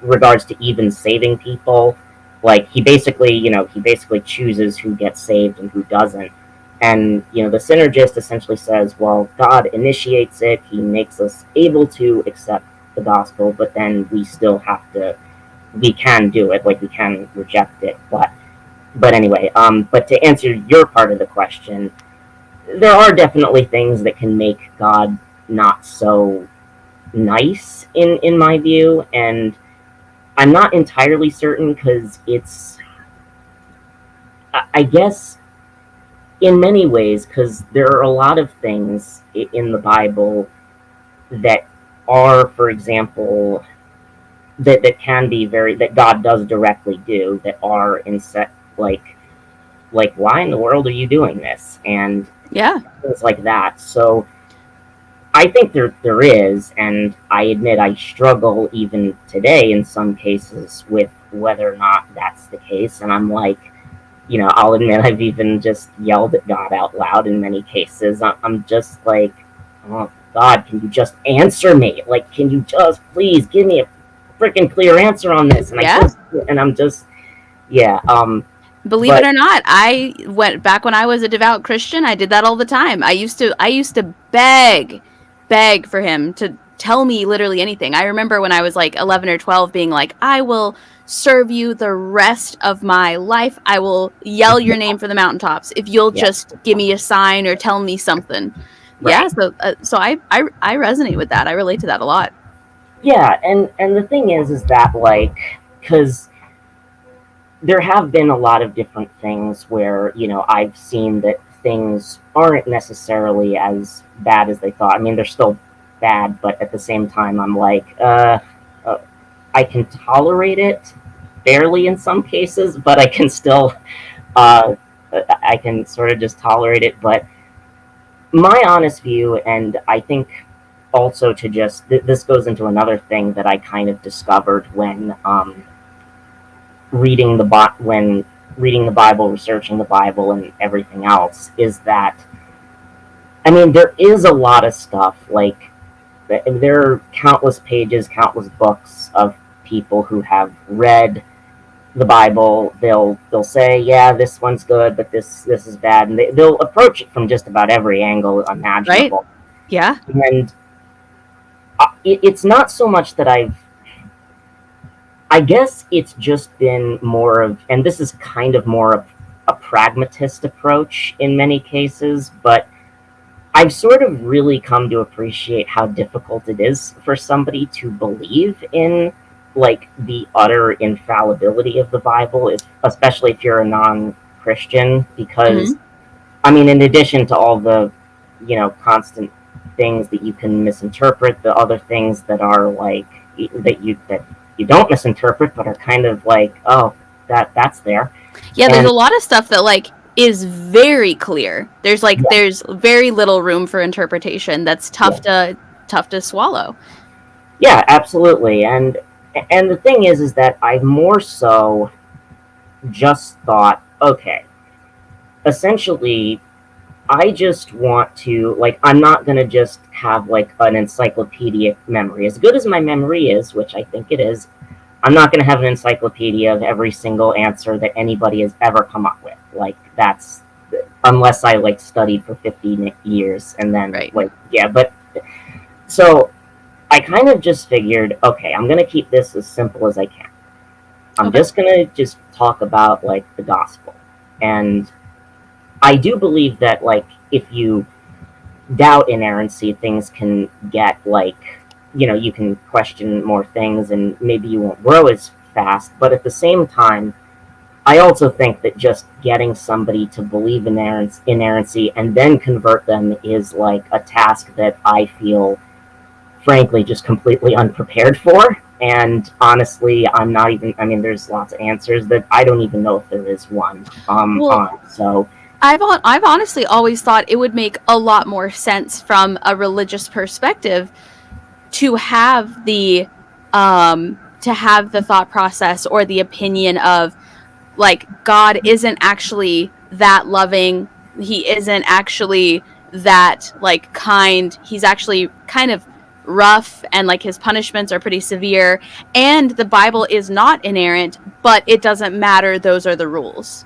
regards to even saving people. Like he basically chooses who gets saved and who doesn't. And the synergist essentially says, well, God initiates it, he makes us able to accept the gospel, but then we can do it, like we can reject it, but anyway, but to answer your part of the question, there are definitely things that can make God not so nice in my view, and I'm not entirely certain because I guess in many ways, because there are a lot of things in the Bible that are, for example, that can be that God does directly do, that are in set like why in the world are you doing this, and Yeah. things like that. So I think there is, and I admit I struggle even today in some cases with whether or not that's the case. And I'm like, I'll admit I've even just yelled at God out loud in many cases. I'm just like, oh God, can you just answer me? Like, can you just please give me a freaking clear answer on this? And Yeah. I'm just, yeah. Believe it But or not, I went back when I was a devout Christian. I did that all the time. I used to beg for him to tell me literally anything. I remember when I was like 11 or 12 being like, I will serve you the rest of my life. I will yell your name for the mountaintops if you'll yeah, just give me a sign or tell me something. Yeah, right. so I resonate with that. I relate to that a lot. Yeah, and the thing is that like, because there have been a lot of different things where I've seen that things aren't necessarily as bad as they thought. I mean, they're still bad, but at the same time, I'm like, I can tolerate it barely in some cases, but I can still, I can sort of just tolerate it. But my honest view, and I think also to just, this goes into another thing that I kind of discovered when when reading the Bible, researching the Bible, and everything else, is that, I mean, there is a lot of stuff, like, there are countless pages, countless books of people who have read the Bible. They'll say, yeah, this one's good, but this is bad, and they'll approach it from just about every angle imaginable. Right. Yeah. And it's not so much that I guess it's just been more of, and this is kind of more of a pragmatist approach in many cases, but I've sort of really come to appreciate how difficult it is for somebody to believe in, like, the utter infallibility of the Bible, especially if you're a non-Christian, because, I mean, in addition to all the, constant things that you can misinterpret, the other things that are like, that you don't misinterpret, but are kind of like, oh, that's there. Yeah, there's a lot of stuff that, like, is very clear. There's there's very little room for interpretation. That's tough to swallow. Yeah, absolutely. And the thing is that I more so just thought, okay, essentially, I just want to, like, I'm not going to just have, like, an encyclopedic memory. As good as my memory is, which I think it is, I'm not going to have an encyclopedia of every single answer that anybody has ever come up with. Like, that's, unless I, like, studied for 50 years and then, like, yeah, but, so, I kind of just figured, okay, I'm going to keep this as simple as I can. I'm just going to just talk about, like, the gospel. And I do believe that, like, if you doubt inerrancy, things can get, like, you can question more things and maybe you won't grow as fast. But at the same time, I also think that just getting somebody to believe in inerrancy and then convert them is, like, a task that I feel, frankly, just completely unprepared for. And honestly, I'm not even, I mean, there's lots of answers that I don't even know if there is one. So I've honestly always thought it would make a lot more sense from a religious perspective to have the thought process or the opinion of, like, God isn't actually that loving. He isn't actually that, like, kind. He's actually kind of rough, and, like, his punishments are pretty severe, and the Bible is not inerrant, but it doesn't matter. Those are the rules.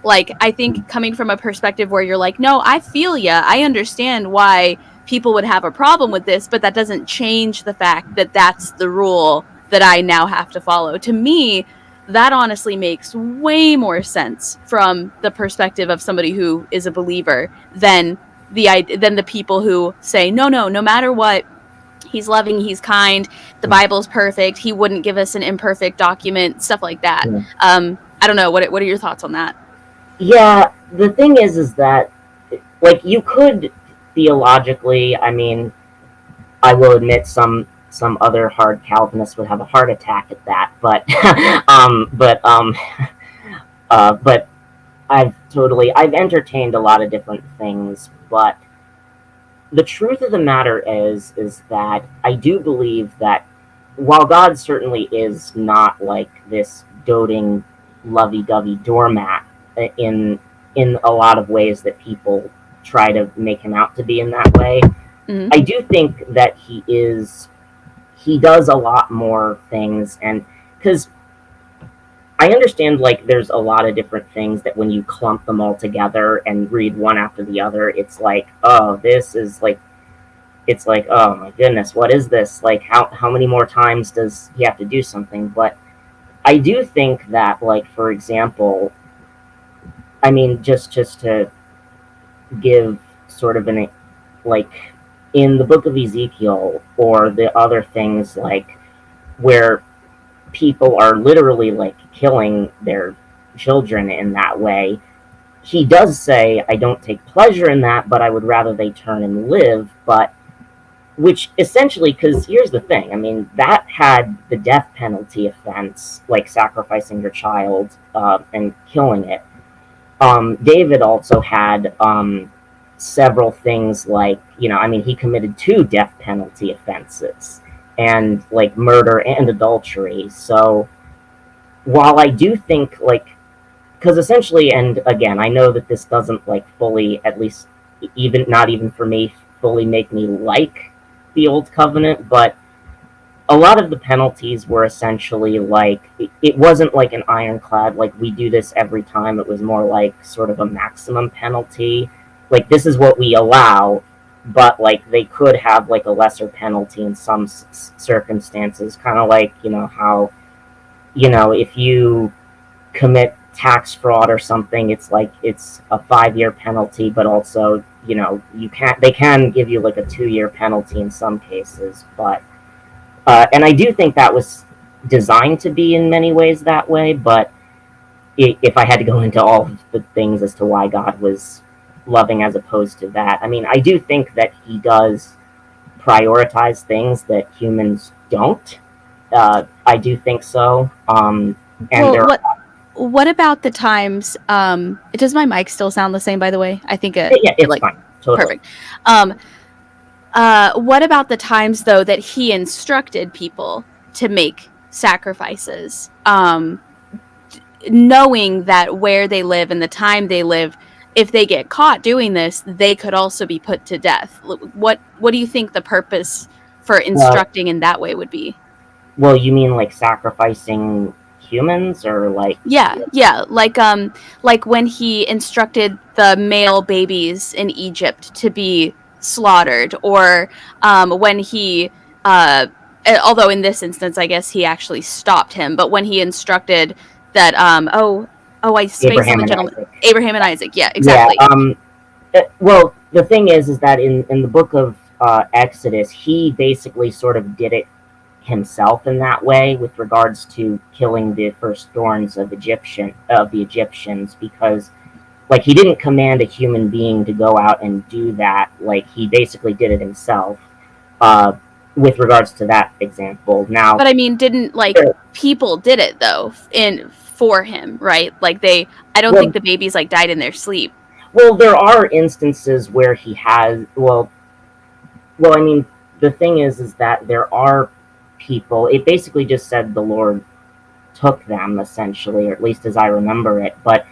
Like, I think coming from a perspective where you're like, no, I feel ya. I understand why people would have a problem with this, but that doesn't change the fact that that's the rule that I now have to follow. To me, that honestly makes way more sense from the perspective of somebody who is a believer than the people who say, no matter what, he's loving, he's kind, the Bible's perfect, he wouldn't give us an imperfect document, stuff like that. I don't know. What are your thoughts on that? Yeah, the thing is that, like, you could theologically, I mean, I will admit some other hard Calvinists would have a heart attack at that, but but I've entertained a lot of different things, but the truth of the matter is that I do believe that while God certainly is not like this doting, lovey-dovey doormat in a lot of ways that people try to make him out to be in that way, I do think that he does a lot more things. And because I understand, like, there's a lot of different things that when you clump them all together and read one after the other, it's like, oh, this is like, it's like, oh my goodness, what is this? Like, how many more times does he have to do something? But I do think that, like, for example, I mean, just to give sort of an, like, in the book of Ezekiel or the other things, like, where people are literally, like, killing their children in that way, he does say, I don't take pleasure in that, but I would rather they turn and live. But which essentially, because here's the thing, I mean, that had the death penalty offense, like sacrificing your child and killing it. David also had several things like, I mean, he committed 2 death penalty offenses and like murder and adultery. So while I do think like, because essentially, and again, I know that this doesn't like fully, at least even not even for me, fully make me like the old covenant, but a lot of the penalties were essentially like, it wasn't like an ironclad, like we do this every time. It was more like sort of a maximum penalty, like this is what we allow, but like they could have like a lesser penalty in some circumstances, kind of like how if you commit tax fraud or something, it's like it's a 5-year penalty, but also they can give you like a 2-year penalty in some cases. But and I do think that was designed to be in many ways that way. But if I had to go into all of the things as to why God was loving as opposed to that, I mean, I do think that he does prioritize things that humans don't. I do think so. And well, what about the times? Does my mic still sound the same? By the way, I think it's like, fine. Totally. Perfect. What about the times though that he instructed people to make sacrifices, knowing that where they live and the time they live, if they get caught doing this, they could also be put to death? What do you think the purpose for instructing in that way would be? Well, you mean like sacrificing humans, or like yeah, like when he instructed the male babies in Egypt to be slaughtered, or when he although in this instance I guess he actually stopped him, but when he instructed that I spaced on the gentleman, Abraham and Isaac, yeah, exactly. Well, the thing is that in the book of Exodus, he basically sort of did it himself in that way with regards to killing the firstborns of the Egyptians, because like he didn't command a human being to go out and do that. Like he basically did it himself with regards to that example. Now, but I mean, didn't like people did it though for him, right? Like I don't think the babies like died in their sleep. Well, there are instances where he has well I mean, the thing is that there are people, it basically just said the Lord took them, essentially, or at least as I remember it. But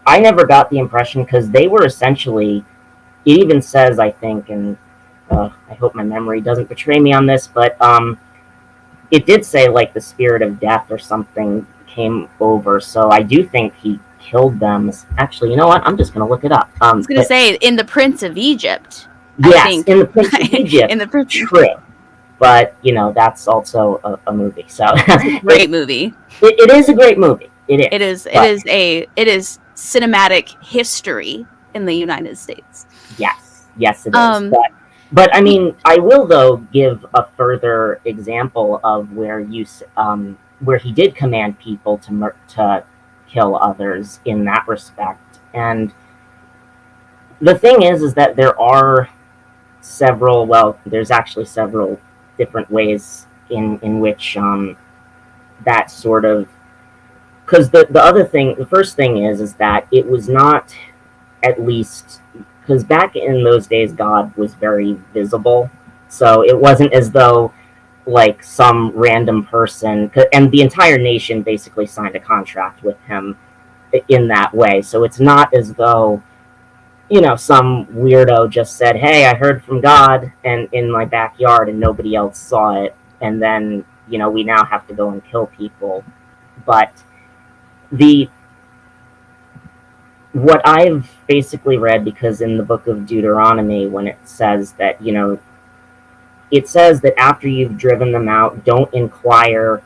I never got the impression, because they were essentially, it even says, I think, and I hope my memory doesn't betray me on this, but it did say like the spirit of death or something came over. So I do think he killed them. Actually, you know what? I'm just going to look it up. I was going to say, in the Prince of Egypt. Yes, in the Prince of Egypt. In the Prince. True. But, that's also a movie. So it's a great movie. It is a great movie. It is. It is cinematic history in the United States. Yes, it is. But I mean, I will though give a further example of where he did command people to kill others in that respect. And the thing is that there are there's actually several different ways in which that sort of, because the first thing is that it was not, at least because back in those days God was very visible, so it wasn't as though like some random person, and the entire nation basically signed a contract with him in that way. So it's not as though some weirdo just said, hey, I heard from God and in my backyard and nobody else saw it, and then we now have to go and kill people. But what I've basically read, because in the book of Deuteronomy, when it says that it says that after you've driven them out, don't inquire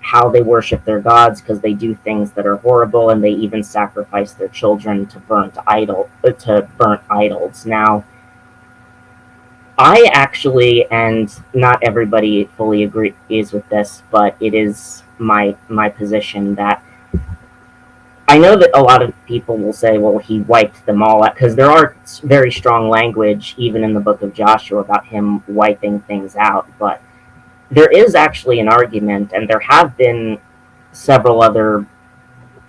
how they worship their gods, because they do things that are horrible, and they even sacrifice their children to burnt idols. Now, I actually, and not everybody fully agrees with this, but it is my position that I know that a lot of people will say, well, he wiped them all out, because there are very strong language, even in the book of Joshua, about him wiping things out. But there is actually an argument, and there have been several other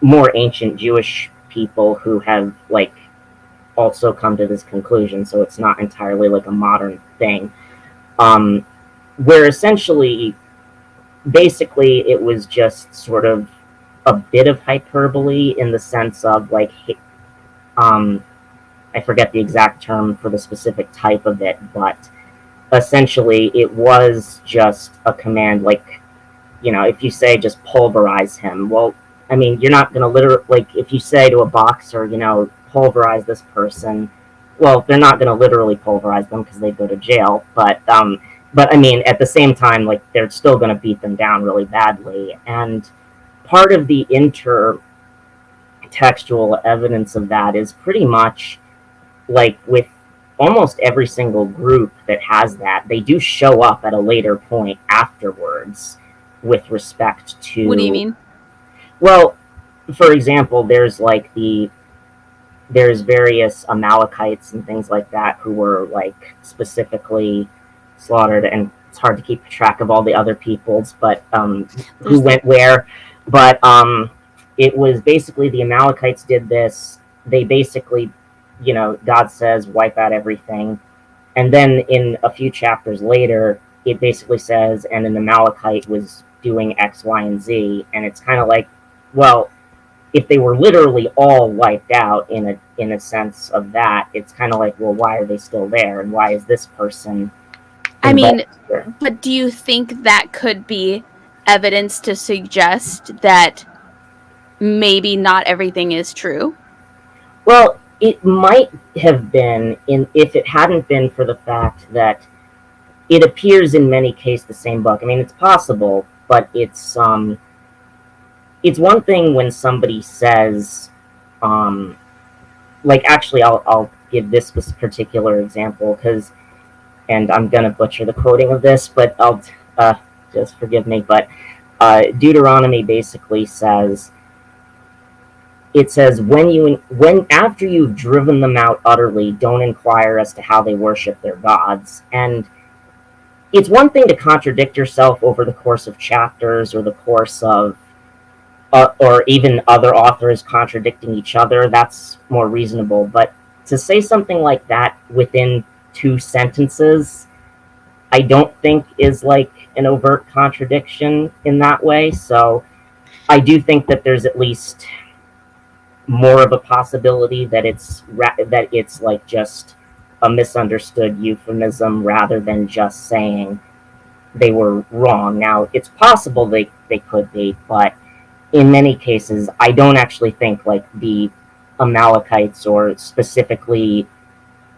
more ancient Jewish people who have, like, also come to this conclusion, so it's not entirely like a modern thing, where essentially, basically, it was just sort of a bit of hyperbole in the sense of, like, I forget the exact term for the specific type of it, but essentially it was just a command, like, if you say just pulverize him, well, I mean, you're not going to literally, like, if you say to a boxer, pulverize this person, well, they're not going to literally pulverize them because they go to jail, but I mean, at the same time, like, they're still going to beat them down really badly. And part of the intertextual evidence of that is pretty much, like, with almost every single group that has that, they do show up at a later point afterwards with respect to... What do you mean? Well, for example, there's various Amalekites and things like that who were, like, specifically slaughtered, and it's hard to keep track of all the other peoples, but who went where. But it was basically the Amalekites did this. They basically, God says, wipe out everything. And then in a few chapters later, it basically says, and an Amalekite was doing X, Y, and Z. And it's kind of like, well, if they were literally all wiped out in a sense of that, it's kind of like, well, why are they still there? And why is this person... I mean, but do you think that could be evidence to suggest that maybe not everything is true? Well, it might have been, if it hadn't been for the fact that it appears in many cases the same book. I mean, it's possible, but it's one thing when somebody says, like, actually, I'll give this particular example, and I'm going to butcher the quoting of this, but I'll just forgive me. But Deuteronomy basically says, it says, when after you've driven them out utterly, don't inquire as to how they worship their gods. And it's one thing to contradict yourself over the course of chapters, or the course of, or even other authors contradicting each other. That's more reasonable. But to say something like that within 2 sentences, I don't think is like an overt contradiction in that way. So I do think that there's at least more of a possibility that it's like just a misunderstood euphemism rather than just saying they were wrong. Now, it's possible they could be, but in many cases, I don't actually think, like, the Amalekites, or specifically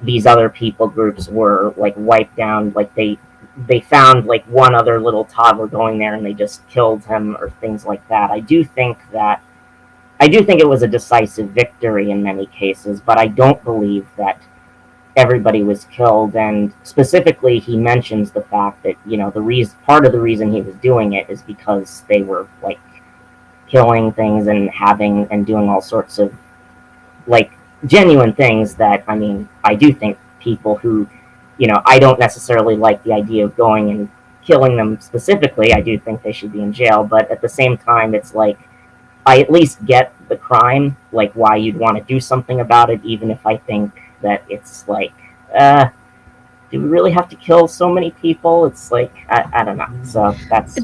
these other people groups, were, like, wiped down. Like, they found, like, one other little toddler going there and they just killed him, or things like that. I do think it was a decisive victory in many cases, but I don't believe that everybody was killed. And specifically, he mentions the fact that, part of the reason he was doing it is because they were, like, killing things and doing all sorts of, like, genuine things that, I mean, I do think people who, I don't necessarily like the idea of going and killing them specifically. I do think they should be in jail, but at the same time, it's like, I at least get the crime, like, why you'd want to do something about it, even if I think that it's like, do we really have to kill so many people? It's like, I don't know. So that's...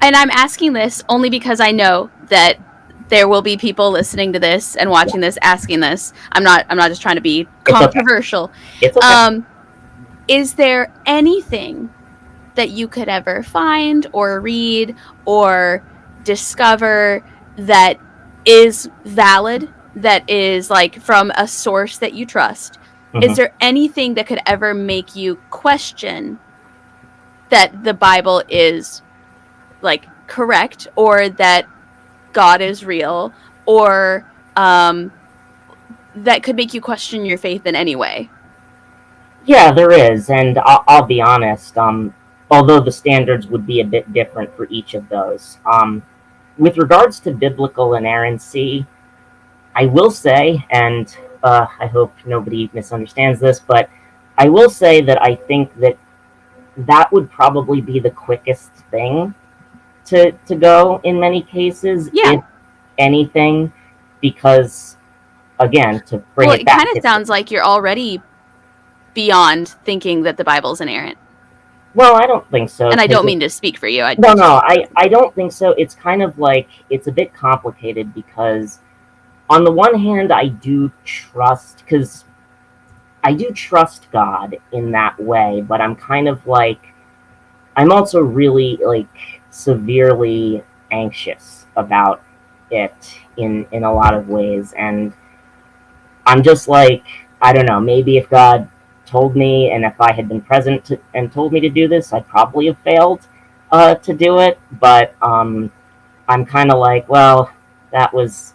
And I'm asking this only because I know that there will be people listening to this and watching this asking this. I'm not just trying to be controversial. It's okay. Is there anything that you could ever find or read or discover that is valid, that is, like, from a source that you trust? Mm-hmm. Is there anything that could ever make you question that the Bible is, like, correct, or that God is real, or that could make you question your faith in any way? Yeah, there is, and I'll be honest, although the standards would be a bit different for each of those, with regards to biblical inerrancy, I will say, and I hope nobody misunderstands this, but I will say that I think that that would probably be the quickest thing to go in many cases, Yeah. if anything, because again, to bring Well, it it back, kind of sounds like you're already beyond thinking that the Bible's inerrant. well, I don't think so. And I don't mean to speak for you. No, I don't think so. It's kind of like, it's a bit complicated because on the one hand, I do trust God in that way, but I'm kind of like, I'm also really like severely anxious about it in a lot of ways, and I'm just like, I don't know, maybe if God told me and if I had been present and told me to do this, I'd probably have failed to do it, but I'm kind of like, well, that was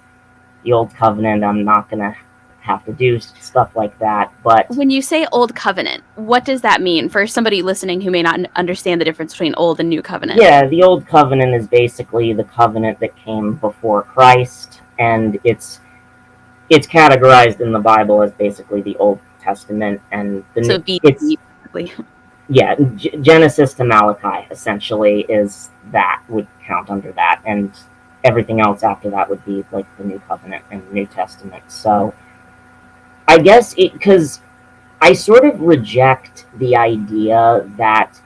the old covenant. I'm not gonna have to do stuff like that. But when you say old covenant, what does that mean for somebody listening who may not understand the difference between old and new covenant? Yeah, the old covenant is basically the covenant that came before Christ, and it's categorized in the Bible as basically the Old Testament, and So it's basically. Yeah, Genesis to Malachi essentially is that, would count under that, and everything else after that would be like the New Covenant and New Testament. So I guess because I sort of reject the idea that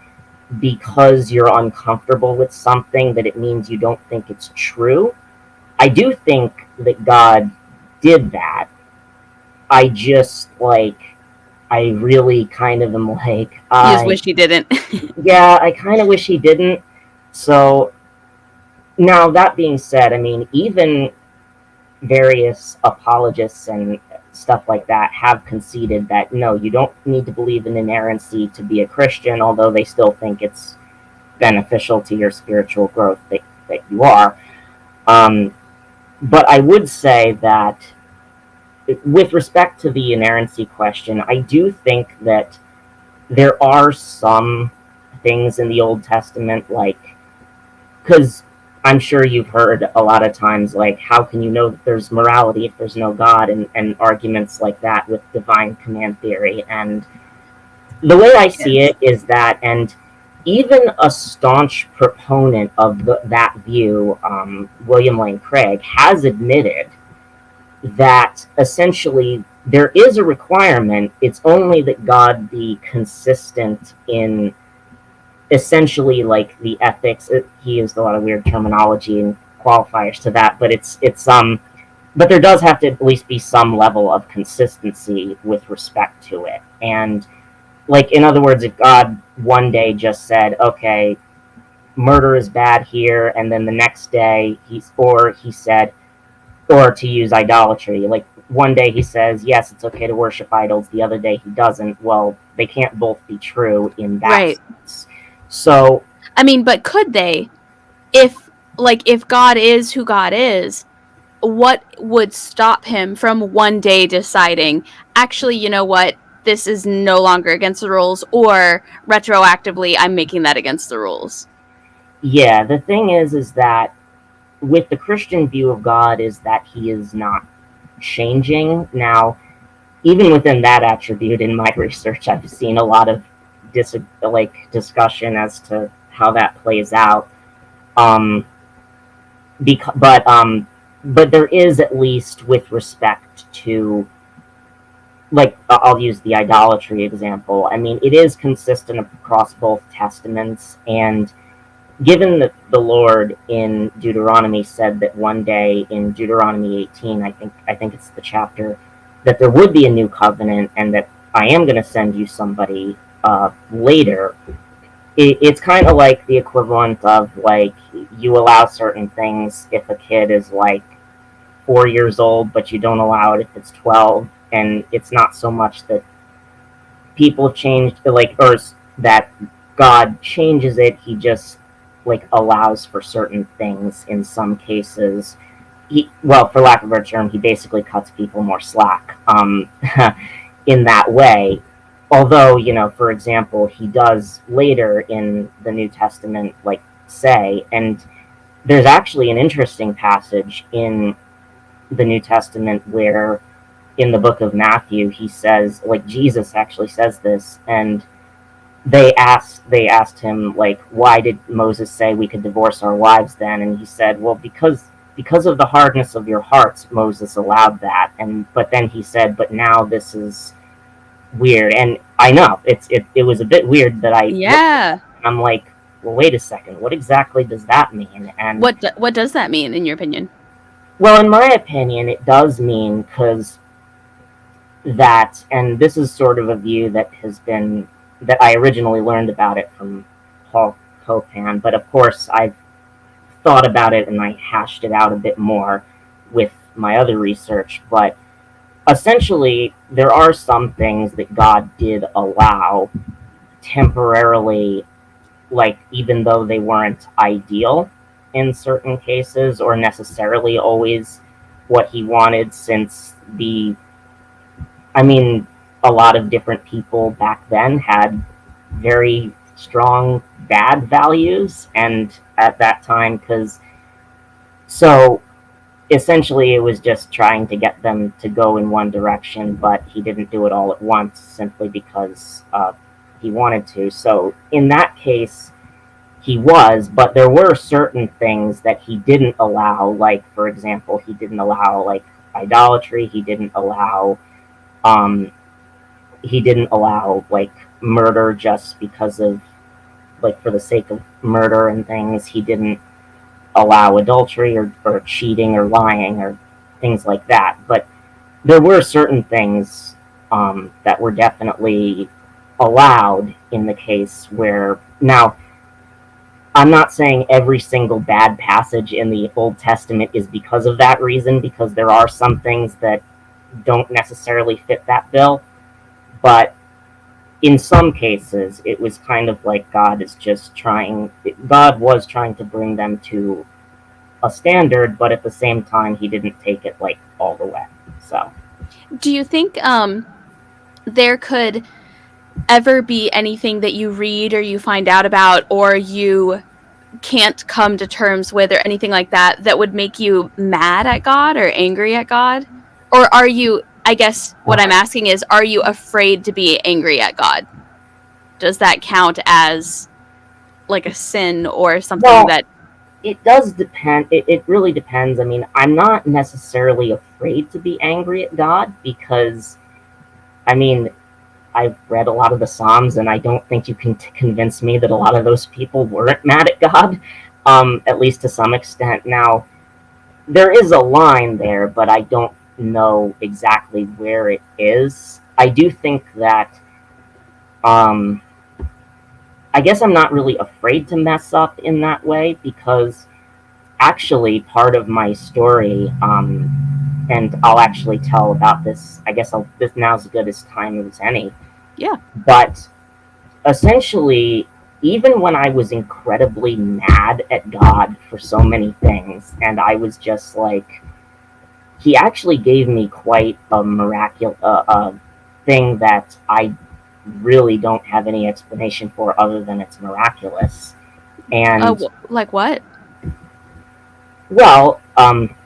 because you're uncomfortable with something that it means you don't think it's true. I do think that God did that. I just like, I really kind of am like, You just wish he didn't. yeah, I kind of wish he didn't. So now that being said, I mean, even various apologists and stuff like that have conceded that no, you don't need to believe in inerrancy to be a Christian, although they still think it's beneficial to your spiritual growth that you are. But I would say that with respect to the inerrancy question, I do think that there are some things in the Old Testament, like, because I'm sure you've heard a lot of times, like, how can you know that there's morality if there's no God, and arguments like that with divine command theory. And the way I see it is that, and even a staunch proponent of that view, William Lane Craig, has admitted that essentially there is a requirement. It's only that God be consistent in essentially like the ethics. He used a lot of weird terminology and qualifiers to that, but but there does have to at least be some level of consistency with respect to it. And like, in other words, if God one day just said, okay, murder is bad here, and then the next day he said, or to use idolatry, like one day he says, yes, it's okay to worship idols, the other day he doesn't, well, they can't both be true in that sense. So I mean, but could they? If God is who God is, what would stop him from one day deciding, actually, you know what, this is no longer against the rules, or retroactively, I'm making that against the rules? Yeah, the thing is that with the Christian view of God is that he is not changing. Now, even within that attribute, in my research, I've seen a lot of discussion as to how that plays out. But there is, at least with respect to, like, I'll use the idolatry example. I mean, it is consistent across both testaments, and given that the Lord in Deuteronomy said that one day in Deuteronomy 18, I think it's the chapter, that there would be a new covenant and that I am going to send you somebody later. It's kind of like the equivalent of, like, you allow certain things if a kid is like 4 years old, but you don't allow it if it's 12. And it's not so much that people have changed, like, or that God changes it. He just like allows for certain things in some cases. Well, for lack of a better term, he basically cuts people more slack in that way. Although, for example, he does later in the New Testament, like, say, and there's actually an interesting passage in the New Testament where in the book of Matthew he says, like, Jesus actually says this, and they asked him, like, why did Moses say we could divorce our wives then? And he said, well, because of the hardness of your hearts, Moses allowed that. But then he said, but now this is weird. And I know it was a bit weird that I'm like, well, wait a second, what exactly does that mean? And what does that mean in your opinion? well, in my opinion, it does mean, because that, and this is sort of a view that I originally learned about it from Paul Copan, but of course I've thought about it and I hashed it out a bit more with my other research. But essentially, there are some things that God did allow temporarily, like, even though they weren't ideal in certain cases or necessarily always what he wanted, since a lot of different people back then had very strong bad values, and at that time, so essentially it was just trying to get them to go in one direction, but he didn't do it all at once simply because he wanted to. So in that case, but there were certain things that he didn't allow, like, for example, he didn't allow, like, idolatry. He didn't allow, like, murder just because of, like, for the sake of murder and things. He didn't allow adultery or cheating or lying or things like that. But there were certain things that were definitely allowed in the case where, now, I'm not saying every single bad passage in the Old Testament is because of that reason, because there are some things that don't necessarily fit that bill. But in some cases, it was kind of like God was trying to bring them to a standard, but at the same time, he didn't take it, like, all the way. So, do you think there could ever be anything that you read or you find out about or you can't come to terms with or anything like that that would make you mad at God or angry at God? Or are you, I guess what I'm asking is, are you afraid to be angry at God? Does that count as, like, a sin or something that... It does depend. It really depends. I mean, I'm not necessarily afraid to be angry at God because, I mean, I've read a lot of the Psalms, and I don't think you can convince me that a lot of those people weren't mad at God, at least to some extent. Now, there is a line there, but I don't know exactly where it is. I do think that, I guess I'm not really afraid to mess up in that way, because actually part of my story, and I'll actually tell about this, I guess this now's as good as time as any. Yeah. But essentially, even when I was incredibly mad at God for so many things, and I was just like, he actually gave me quite a miraculous thing that I really don't have any explanation for other than it's miraculous. And like what? Well,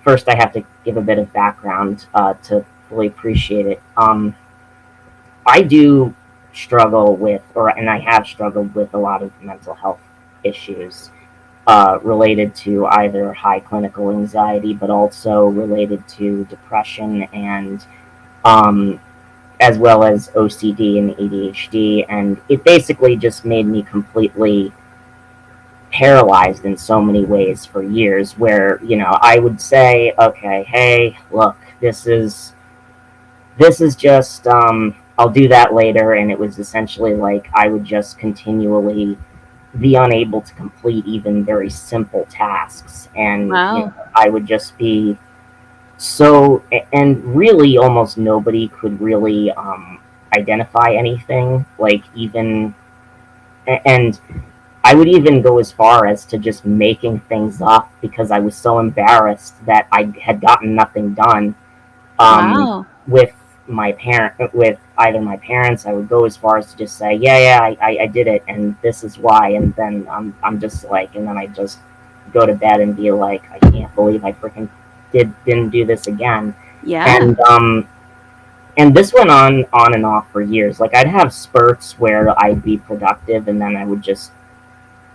first I have to give a bit of background to fully appreciate it. I do struggle with, and I have struggled with, a lot of mental health issues related to either high clinical anxiety, but also related to depression, and as well as OCD and ADHD. And it basically just made me completely paralyzed in so many ways for years, where, I would say, okay, hey, look, this is just, I'll do that later, and it was essentially like I would just continually be unable to complete even very simple tasks, and Wow. I would just be so, and really almost nobody could really identify anything, like, even, and I would even go as far as to just making things up because I was so embarrassed that I had gotten nothing done. Wow. With either my parents, I would go as far as to just say, yeah, I did it, and this is why, and then I'm just like, and then I just go to bed and be like, I can't believe I freaking didn't do this again. Yeah. And this went on and off for years. Like, I'd have spurts where I'd be productive, and then I would just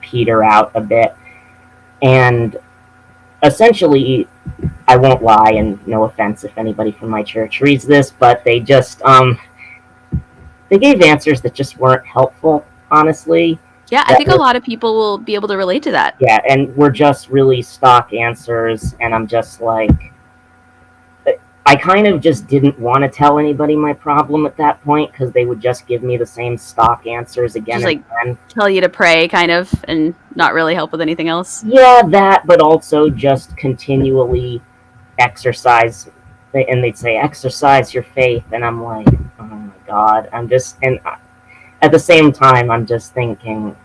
peter out a bit. And essentially, I won't lie, and no offense if anybody from my church reads this, but they just they gave answers that just weren't helpful, honestly. Yeah, I think a lot of people will be able to relate to that. Yeah, and were just really stock answers, and I'm just like, I kind of just didn't want to tell anybody my problem at that point, because they would just give me the same stock answers again Just and again. Tell you to pray, kind of, and not really help with anything else. Yeah, that, but also just continually exercise, and they'd say, exercise your faith, and I'm like, oh my God, I'm just, and at the same time, I'm just thinking,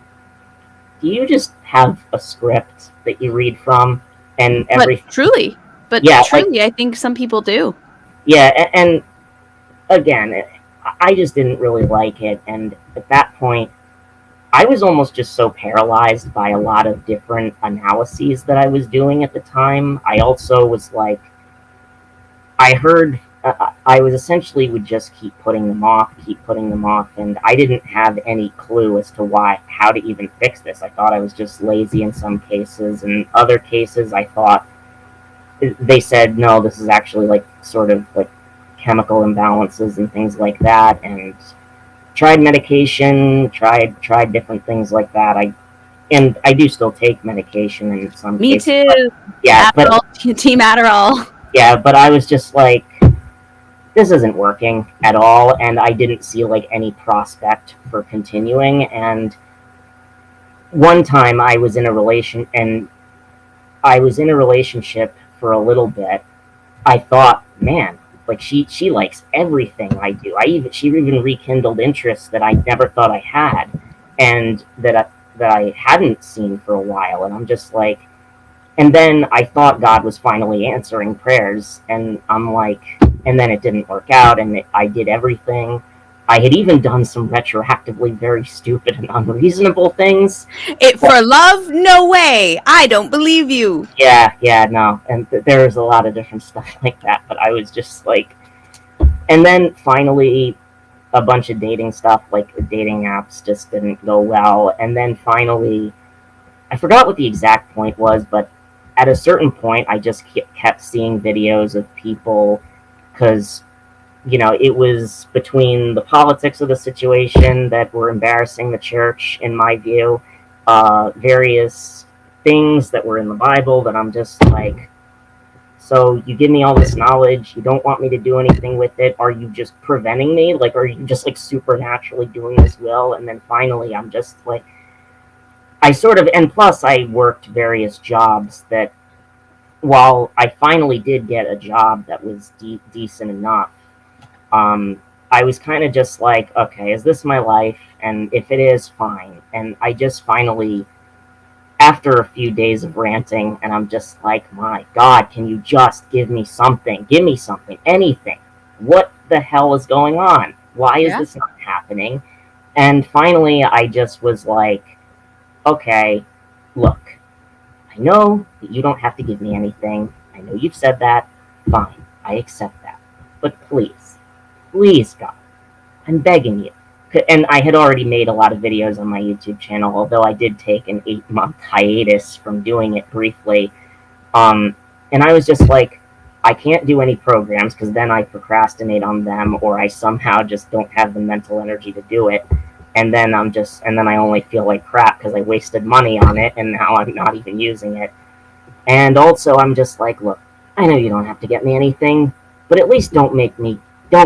do you just have a script that you read from, and everything? But truly, I think some people do. Yeah, and again, I just didn't really like it, and at that point, I was almost just so paralyzed by a lot of different analyses that I was doing at the time. I also was like, I heard, I was essentially would just keep putting them off, and I didn't have any clue as to how to even fix this. I thought I was just lazy in some cases, and other cases I thought, they said, no, this is actually like sort of like chemical imbalances and things like that, and tried medication, tried different things like that. I do still take medication in some cases. Me too. Yeah, Adderall, Team Adderall. Yeah, but I was just like, this isn't working at all, and I didn't see like any prospect for continuing. And one time I was in a relationship for a little bit. I thought, man, like she likes everything I do. She even rekindled interests that I never thought I had, and that I hadn't seen for a while. And I'm just like, and then I thought God was finally answering prayers, and I'm like, and then it didn't work out, and I did everything. I had even done some retroactively very stupid and unreasonable things. For love? No way. I don't believe you. Yeah, no. And there was a lot of different stuff like that, but I was just like, and then finally a bunch of dating stuff, like dating apps, just didn't go well. And then finally, I forgot what the exact point was, but at a certain point, I just kept seeing videos of people, because, you know, it was between the politics of the situation that were embarrassing the church, in my view, various things that were in the Bible that I'm just like, so you give me all this knowledge, you don't want me to do anything with it, are you just preventing me? Like, are you just like supernaturally doing this will? And then finally, I'm just like, and plus I worked various jobs that, while I finally did get a job that was decent enough, I was kind of just like, okay, is this my life? And if it is, fine. And I just finally, after a few days of ranting, and I'm just like, my God, can you just give me something, anything? What the hell is going on? Why is this not happening? And finally, I just was like, okay, look, I know that you don't have to give me anything. I know you've said that. Fine, I accept that. But please, God, I'm begging you. And I had already made a lot of videos on my YouTube channel, although I did take an 8-month hiatus from doing it briefly. And I was just like, I can't do any programs, because then I procrastinate on them, or I somehow just don't have the mental energy to do it. And then I only feel like crap because I wasted money on it, and now I'm not even using it. And also, I'm just like, look, I know you don't have to get me anything, but at least don't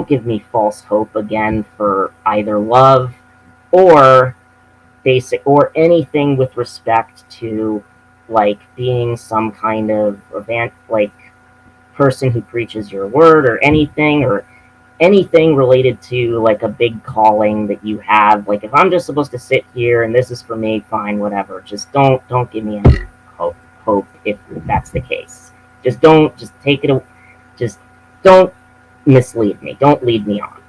give me false hope again for either love or anything with respect to like being some kind of person who preaches your word, or anything related to like a big calling that you have. Like, if I'm just supposed to sit here and this is for me, fine, whatever. Just don't give me any hope if that's the case. Just don't mislead me. Don't lead me on.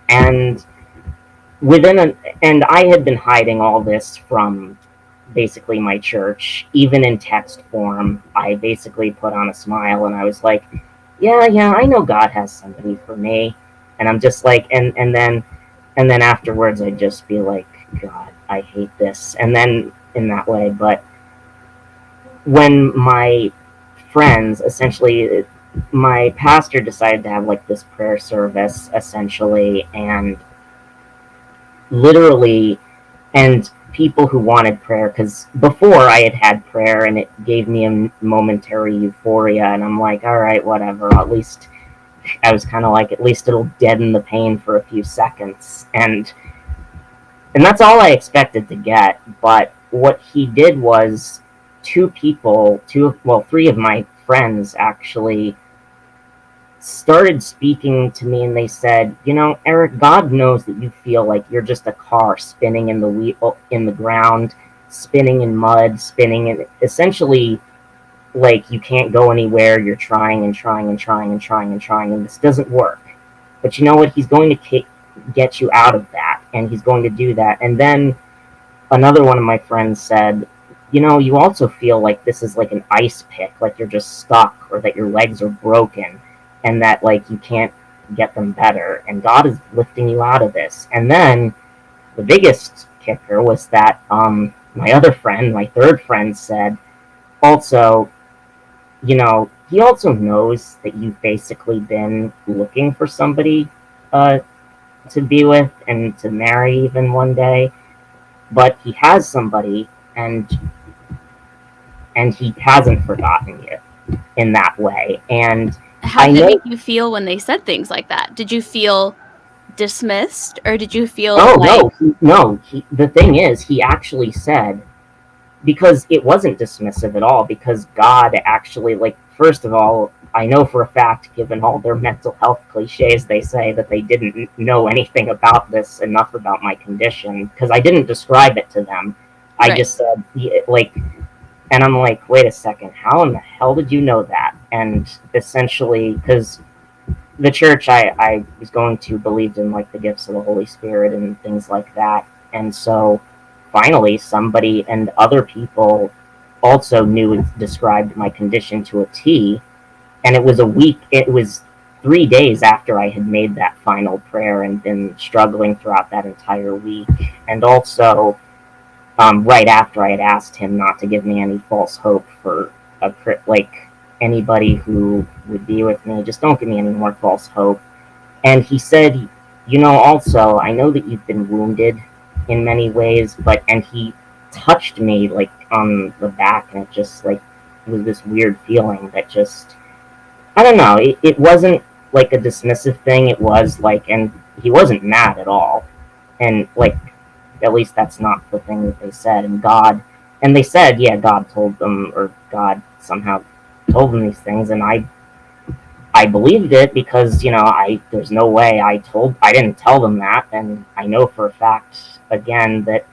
And I had been hiding all this from basically my church, even in text form. I basically put on a smile and I was like, yeah, I know God has somebody for me. And I'm just like, and then afterwards I'd just be like, God, I hate this. And then in that way, but when my friends, essentially, my pastor decided to have like this prayer service, essentially, and literally, and people who wanted prayer, because before I had prayer and it gave me a momentary euphoria, and I'm like, all right, whatever, at least I was kind of like, at least it'll deaden the pain for a few seconds, and that's all I expected to get. But what he did was three of my friends actually started speaking to me, and they said, Eric, God knows that you feel like you're just a car spinning in the ground, spinning in mud, spinning in, essentially, like you can't go anywhere. You're trying and trying and trying and trying and trying, and this doesn't work. But you know what? He's going to get you out of that, and he's going to do that. And then another one of my friends said, you also feel like this is like an ice pick, like you're just stuck, or that your legs are broken, and that like you can't get them better, and God is lifting you out of this. And then the biggest kicker was that my other friend, my third friend, said also, he also knows that you've basically been looking for somebody to be with and to marry even one day, but he has somebody, and he hasn't forgotten you in that way. And how did it make you feel when they said things like that? Did you feel dismissed, or did you feel the thing is, he actually said, because it wasn't dismissive at all, because God actually, like, first of all, I know for a fact, given all their mental health cliches, they say that they didn't know anything about this, enough about my condition, because I didn't describe it to them. I just said, like, and I'm like, wait a second, how in the hell did you know that? And essentially, because the church I was going to believed in, like, the gifts of the Holy Spirit and things like that. And so finally, somebody and other people also knew and described my condition to a T. And it was 3 days after I had made that final prayer and been struggling throughout that entire week. And also, right after I had asked him not to give me any false hope for anybody who would be with me, just don't give me any more false hope. And he said, also, I know that you've been wounded in many ways, and he touched me, like, on the back, and it just, like, it was this weird feeling that just, I don't know, it wasn't, like, a dismissive thing. It was, like, and he wasn't mad at all. And, like, at least that's not the thing that they said. And they said, yeah, God told them, or God somehow told them these things, and I believed it, because there's no way I didn't tell them that. And I know for a fact, again, that,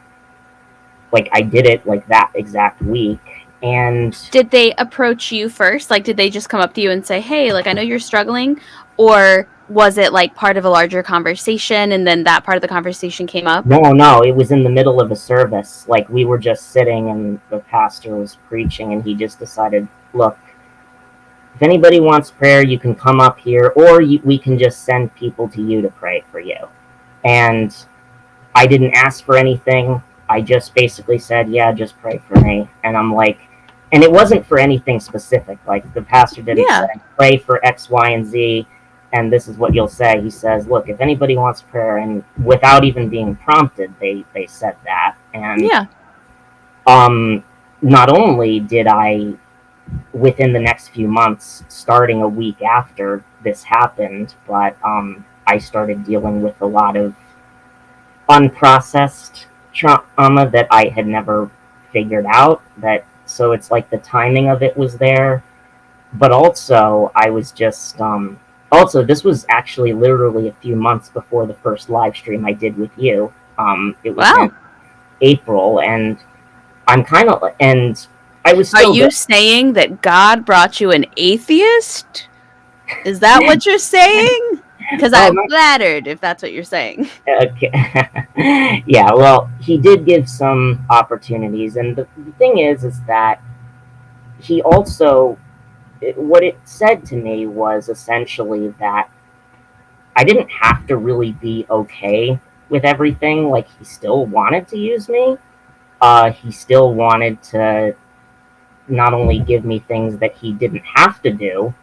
like, I did it, like, that exact week. And did they approach you first? Like, did they just come up to you and say, hey, like, I know you're struggling? Or was it like part of a larger conversation, and then that part of the conversation came up? No, it was in the middle of a service. Like, we were just sitting and the pastor was preaching, and he just decided, look, if anybody wants prayer, you can come up here, or we can just send people to you to pray for you. And I didn't ask for anything. I just basically said, yeah, just pray for me. And I'm like, and it wasn't for anything specific. Like, the pastor didn't say, pray for X, Y, and Z, and this is what you'll say. He says, look, if anybody wants prayer, and without even being prompted, they said that. And not only did I, within the next few months, starting a week after this happened, but I started dealing with a lot of unprocessed trauma that I had never figured out. So it's like the timing of it was there, but also I was just also, this was actually literally a few months before the first live stream I did with you. It was in April, and I'm kind of, and I was still. Are you saying that God brought you an atheist? Is that what you're saying? Because Oh, I'm no. flattered, if that's what you're saying. Okay. Yeah, well, he did give some opportunities, and the thing is that he also, what it said to me was essentially that I didn't have to really be okay with everything. Like, he still wanted to use me. He still wanted to not only give me things that he didn't have to do,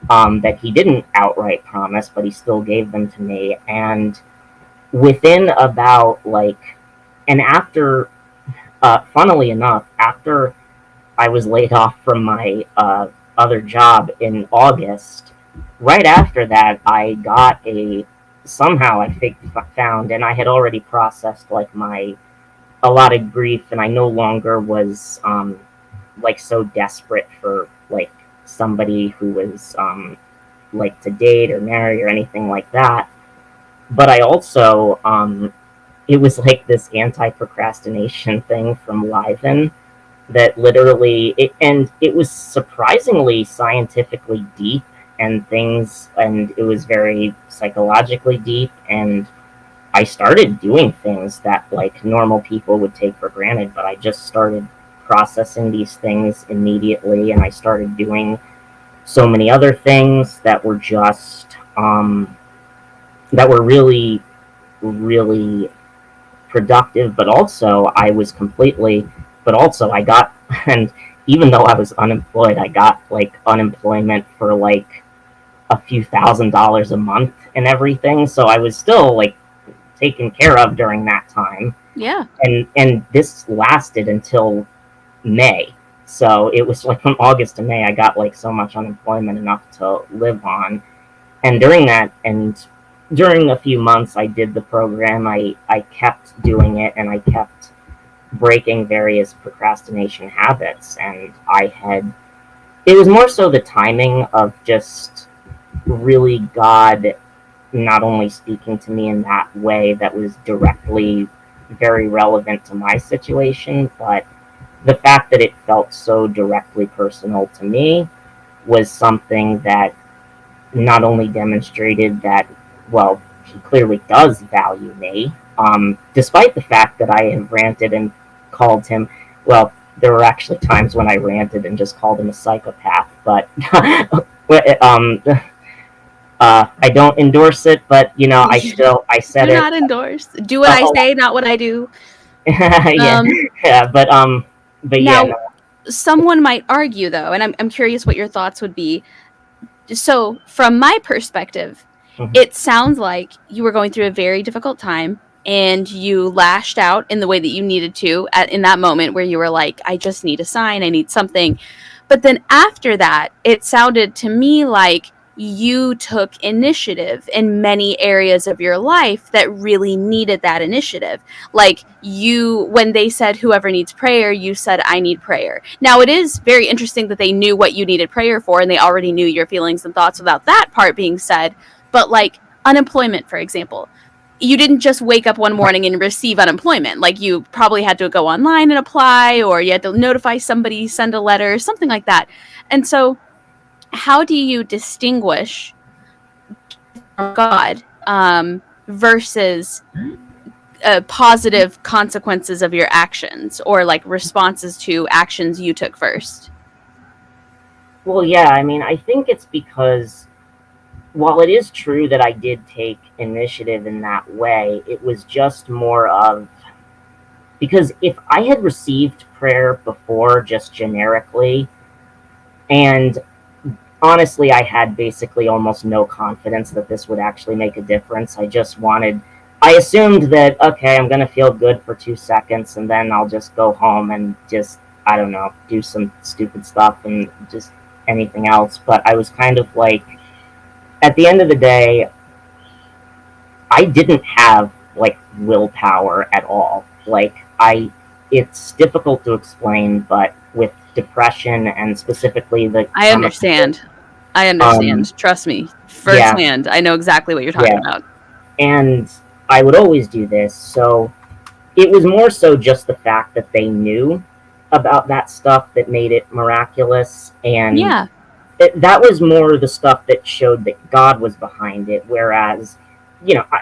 that he didn't outright promise, but he still gave them to me. And within about like, and after, funnily enough, after I was laid off from my other job in August, right after that, I got somehow found, and I had already processed like a lot of grief, and I no longer was like so desperate for like somebody who was like to date or marry or anything like that. But I also it was like this anti-procrastination thing from Liven that literally and it was surprisingly scientifically deep and things, and it was very psychologically deep, and I started doing things that like normal people would take for granted, but I just started processing these things immediately, and I started doing so many other things that were just that were really, really productive. But also, I got, and even though I was unemployed, I got like unemployment for like a few $1,000s a month and everything. So I was still like taken care of during that time. Yeah. And this lasted until May. So it was like from August to May, I got like so much unemployment enough to live on. And during a few months I did the program, I kept doing it, and I kept breaking various procrastination habits. And it was more so the timing of just really God not only speaking to me in that way that was directly very relevant to my situation, but the fact that it felt so directly personal to me was something that not only demonstrated that, well, he clearly does value me, despite the fact that I have ranted and called him, well, there were actually times when I ranted and just called him a psychopath, but I don't endorse it, but I said Do it. not endorse. Do what I say, not what I do. Yeah, yeah, but yeah. Now, No. someone might argue, though, and I'm curious what your thoughts would be. So, from my perspective, Mhm. it sounds like you were going through a very difficult time and you lashed out in the way that you needed to in that moment where you were like, I just need a sign, I need something. But then after that, it sounded to me like you took initiative in many areas of your life that really needed that initiative. Like when they said whoever needs prayer, you said I need prayer. Now it is very interesting that they knew what you needed prayer for and they already knew your feelings and thoughts without that part being said. But like unemployment, for example, you didn't just wake up one morning and receive unemployment. Like you probably had to go online and apply, or you had to notify somebody, send a letter, something like that. And so how do you distinguish God versus positive consequences of your actions, or like responses to actions you took first? Well, yeah, I mean, I think it's because while it is true that I did take initiative in that way, it was just more of, because if I had received prayer before just generically, and honestly, I had basically almost no confidence that this would actually make a difference. I assumed that, okay, I'm going to feel good for 2 seconds, and then I'll just go home and just, I don't know, do some stupid stuff and just anything else. But I was kind of like, at the end of the day, I didn't have like willpower at all. It's difficult to explain, but with depression and specifically the I understand. Trust me, yeah, firsthand. I know exactly what you're talking about. and I would always do this. So it was more so just the fact that they knew about that stuff that made it miraculous. And Yeah. that was more the stuff that showed that God was behind it. Whereas,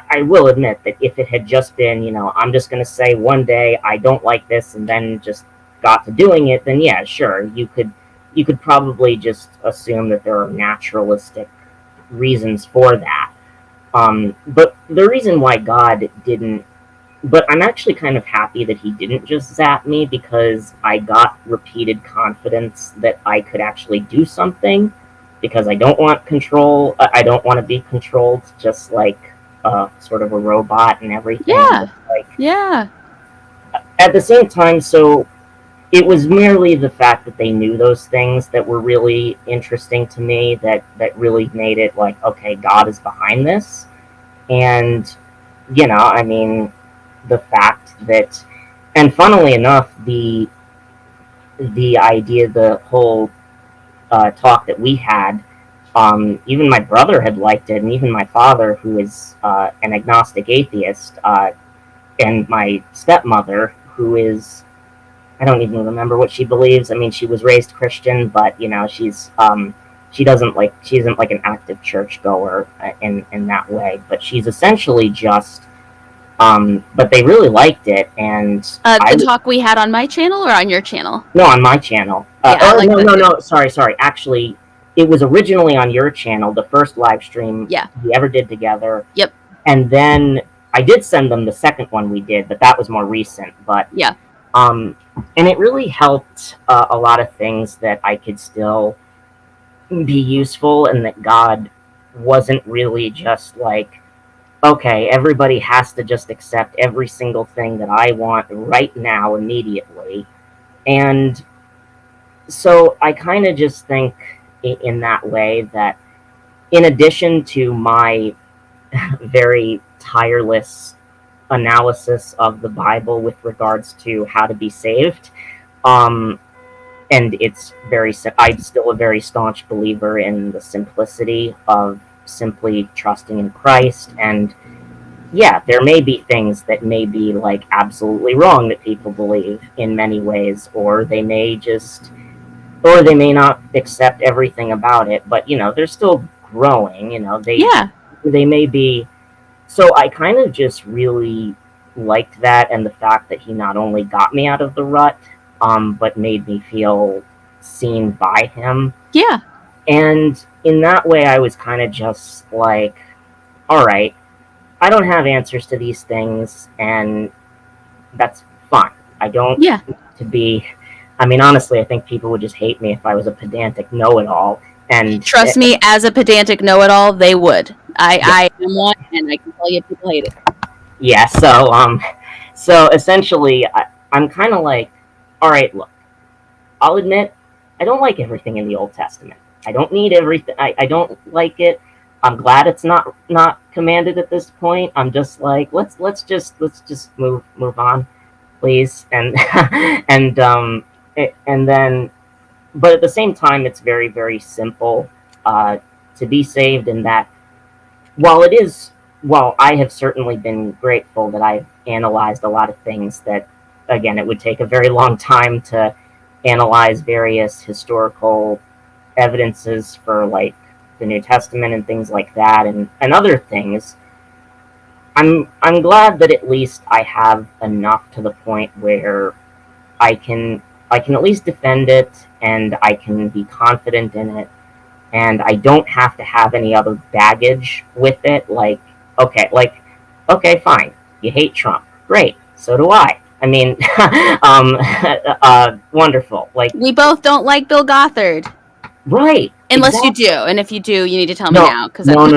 I will admit that if it had just been, I'm just going to say one day I don't like this and then just got to doing it, then yeah, sure, you could probably just assume that there are naturalistic reasons for that. But the reason why God didn't, but I'm actually kind of happy that he didn't just zap me, because I got repeated confidence that I could actually do something, because I don't want control. I don't want to be controlled just like sort of a robot and everything. Yeah. Like, Yeah. at the same time, so it was merely the fact that they knew those things that were really interesting to me, that really made it like, okay, God is behind this. And, I mean, the fact that, and funnily enough, the idea, the whole talk that we had, even my brother had liked it, and even my father, who is an agnostic atheist, and my stepmother, who is, I don't even remember what she believes. I mean, she was raised Christian, but she isn't like an active churchgoer in that way. But she's essentially just, but they really liked it, and the talk we had on my channel or on your channel? No, on my channel. No. Sorry. Actually, it was originally on your channel, the first live stream we ever did together. Yep. And then I did send them the second one we did, but that was more recent. But yeah. And it really helped a lot of things that I could still be useful, and that God wasn't really just like, okay, everybody has to just accept every single thing that I want right now, immediately. And so I kind of just think in that way that, in addition to my very tireless analysis of the Bible with regards to how to be saved, and I'm still a very staunch believer in the simplicity of simply trusting in Christ. And yeah, there may be things that may be like absolutely wrong that people believe in many ways, or they may not accept everything about it, but they're still growing, they may be. So I kind of just really liked that, and the fact that he not only got me out of the rut, but made me feel seen by him. Yeah. And in that way, I was kind of just like, all right, I don't have answers to these things, and that's fine. I don't need to be. I mean, honestly, I think people would just hate me if I was a pedantic know-it-all. And trust me, as a pedantic know-it-all, they would. I am one, and I can tell you, people hate it. Yeah. So essentially, I'm kind of like, all right, look, I'll admit, I don't like everything in the Old Testament. I don't need everything. I don't like it. I'm glad it's not commanded at this point. I'm just like, let's just move on, please. And and then, but at the same time, it's very, very simple to be saved. In that, while I have certainly been grateful that I've analyzed a lot of things that, again, it would take a very long time to analyze various historical evidences for like the New Testament and things like that, and other things. I'm glad that at least I have enough to the point where I can at least defend it, and I can be confident in it, and I don't have to have any other baggage with it. Okay, fine, you hate Trump, great, so do I. I mean, wonderful. Like, we both don't like Bill Gothard. Right. Unless exactly. You do, and if you do, you need to tell me now. No.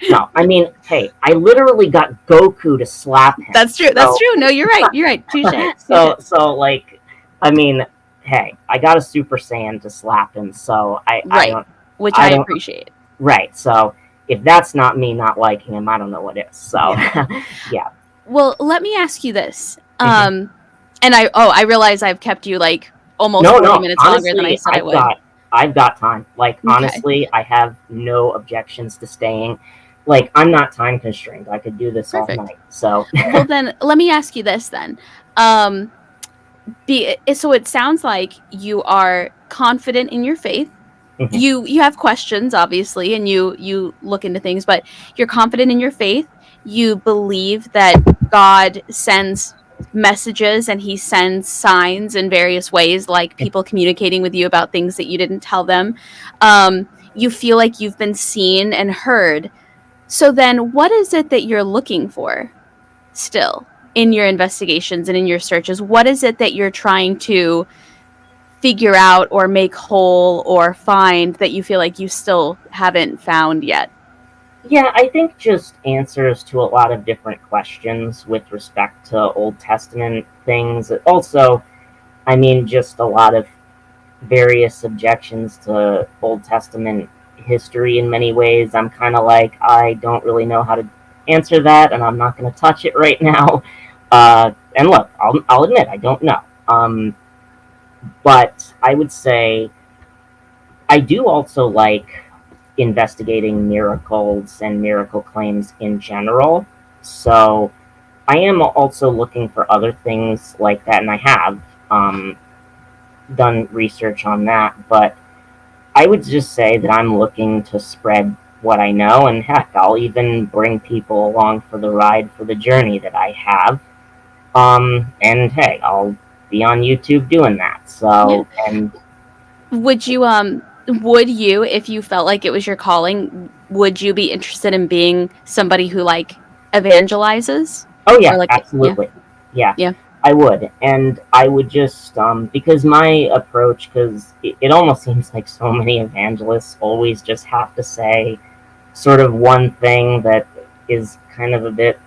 No. I mean, hey, I literally got Goku to slap him. That's true. That's true. No, you're right. You're right. Touché. So, like, I mean, hey, I got a Super Saiyan to slap him, so I appreciate. Right. So if that's not me not liking him, I don't know what is. So, yeah. Well, let me ask you this. And I realize I've kept you like almost 40 minutes honestly, longer than I said I would. I've got time. Like, honestly, I have no objections to staying. Like, I'm not time constrained. I could do this all night. So, well, then let me ask you this then. So it sounds like you are confident in your faith. You have questions, obviously, and you look into things, but you're confident in your faith. You believe that God sends messages and he sends signs in various ways, like people communicating with you about things that you didn't tell them. You feel like you've been seen and heard. So then what is it that you're looking for still in your investigations and in your searches? What is it that you're trying to figure out or make whole or find that you feel like you still haven't found yet? Yeah, I think just answers to a lot of different questions with respect to Old Testament things. Also, I mean, just a lot of various objections to Old Testament history in many ways. I'm kind of like, I don't really know how to answer that, and I'm not going to touch it right now. And look, I'll admit, I don't know. But I would say I do also like investigating miracles and miracle claims in general. So I am also looking for other things like that, and I have done research on that. But I would just say that I'm looking to spread what I know, and heck, I'll even bring people along for the ride for the journey that I have. And hey, I'll be on YouTube doing that. So, and Would you if you felt like it was your calling, would you be interested in being somebody who like evangelizes? oh Or yeah, like absolutely, yeah. Yeah. I would, and I would just because my approach, because it almost seems like so many evangelists always just have to say sort of one thing that is kind of a bit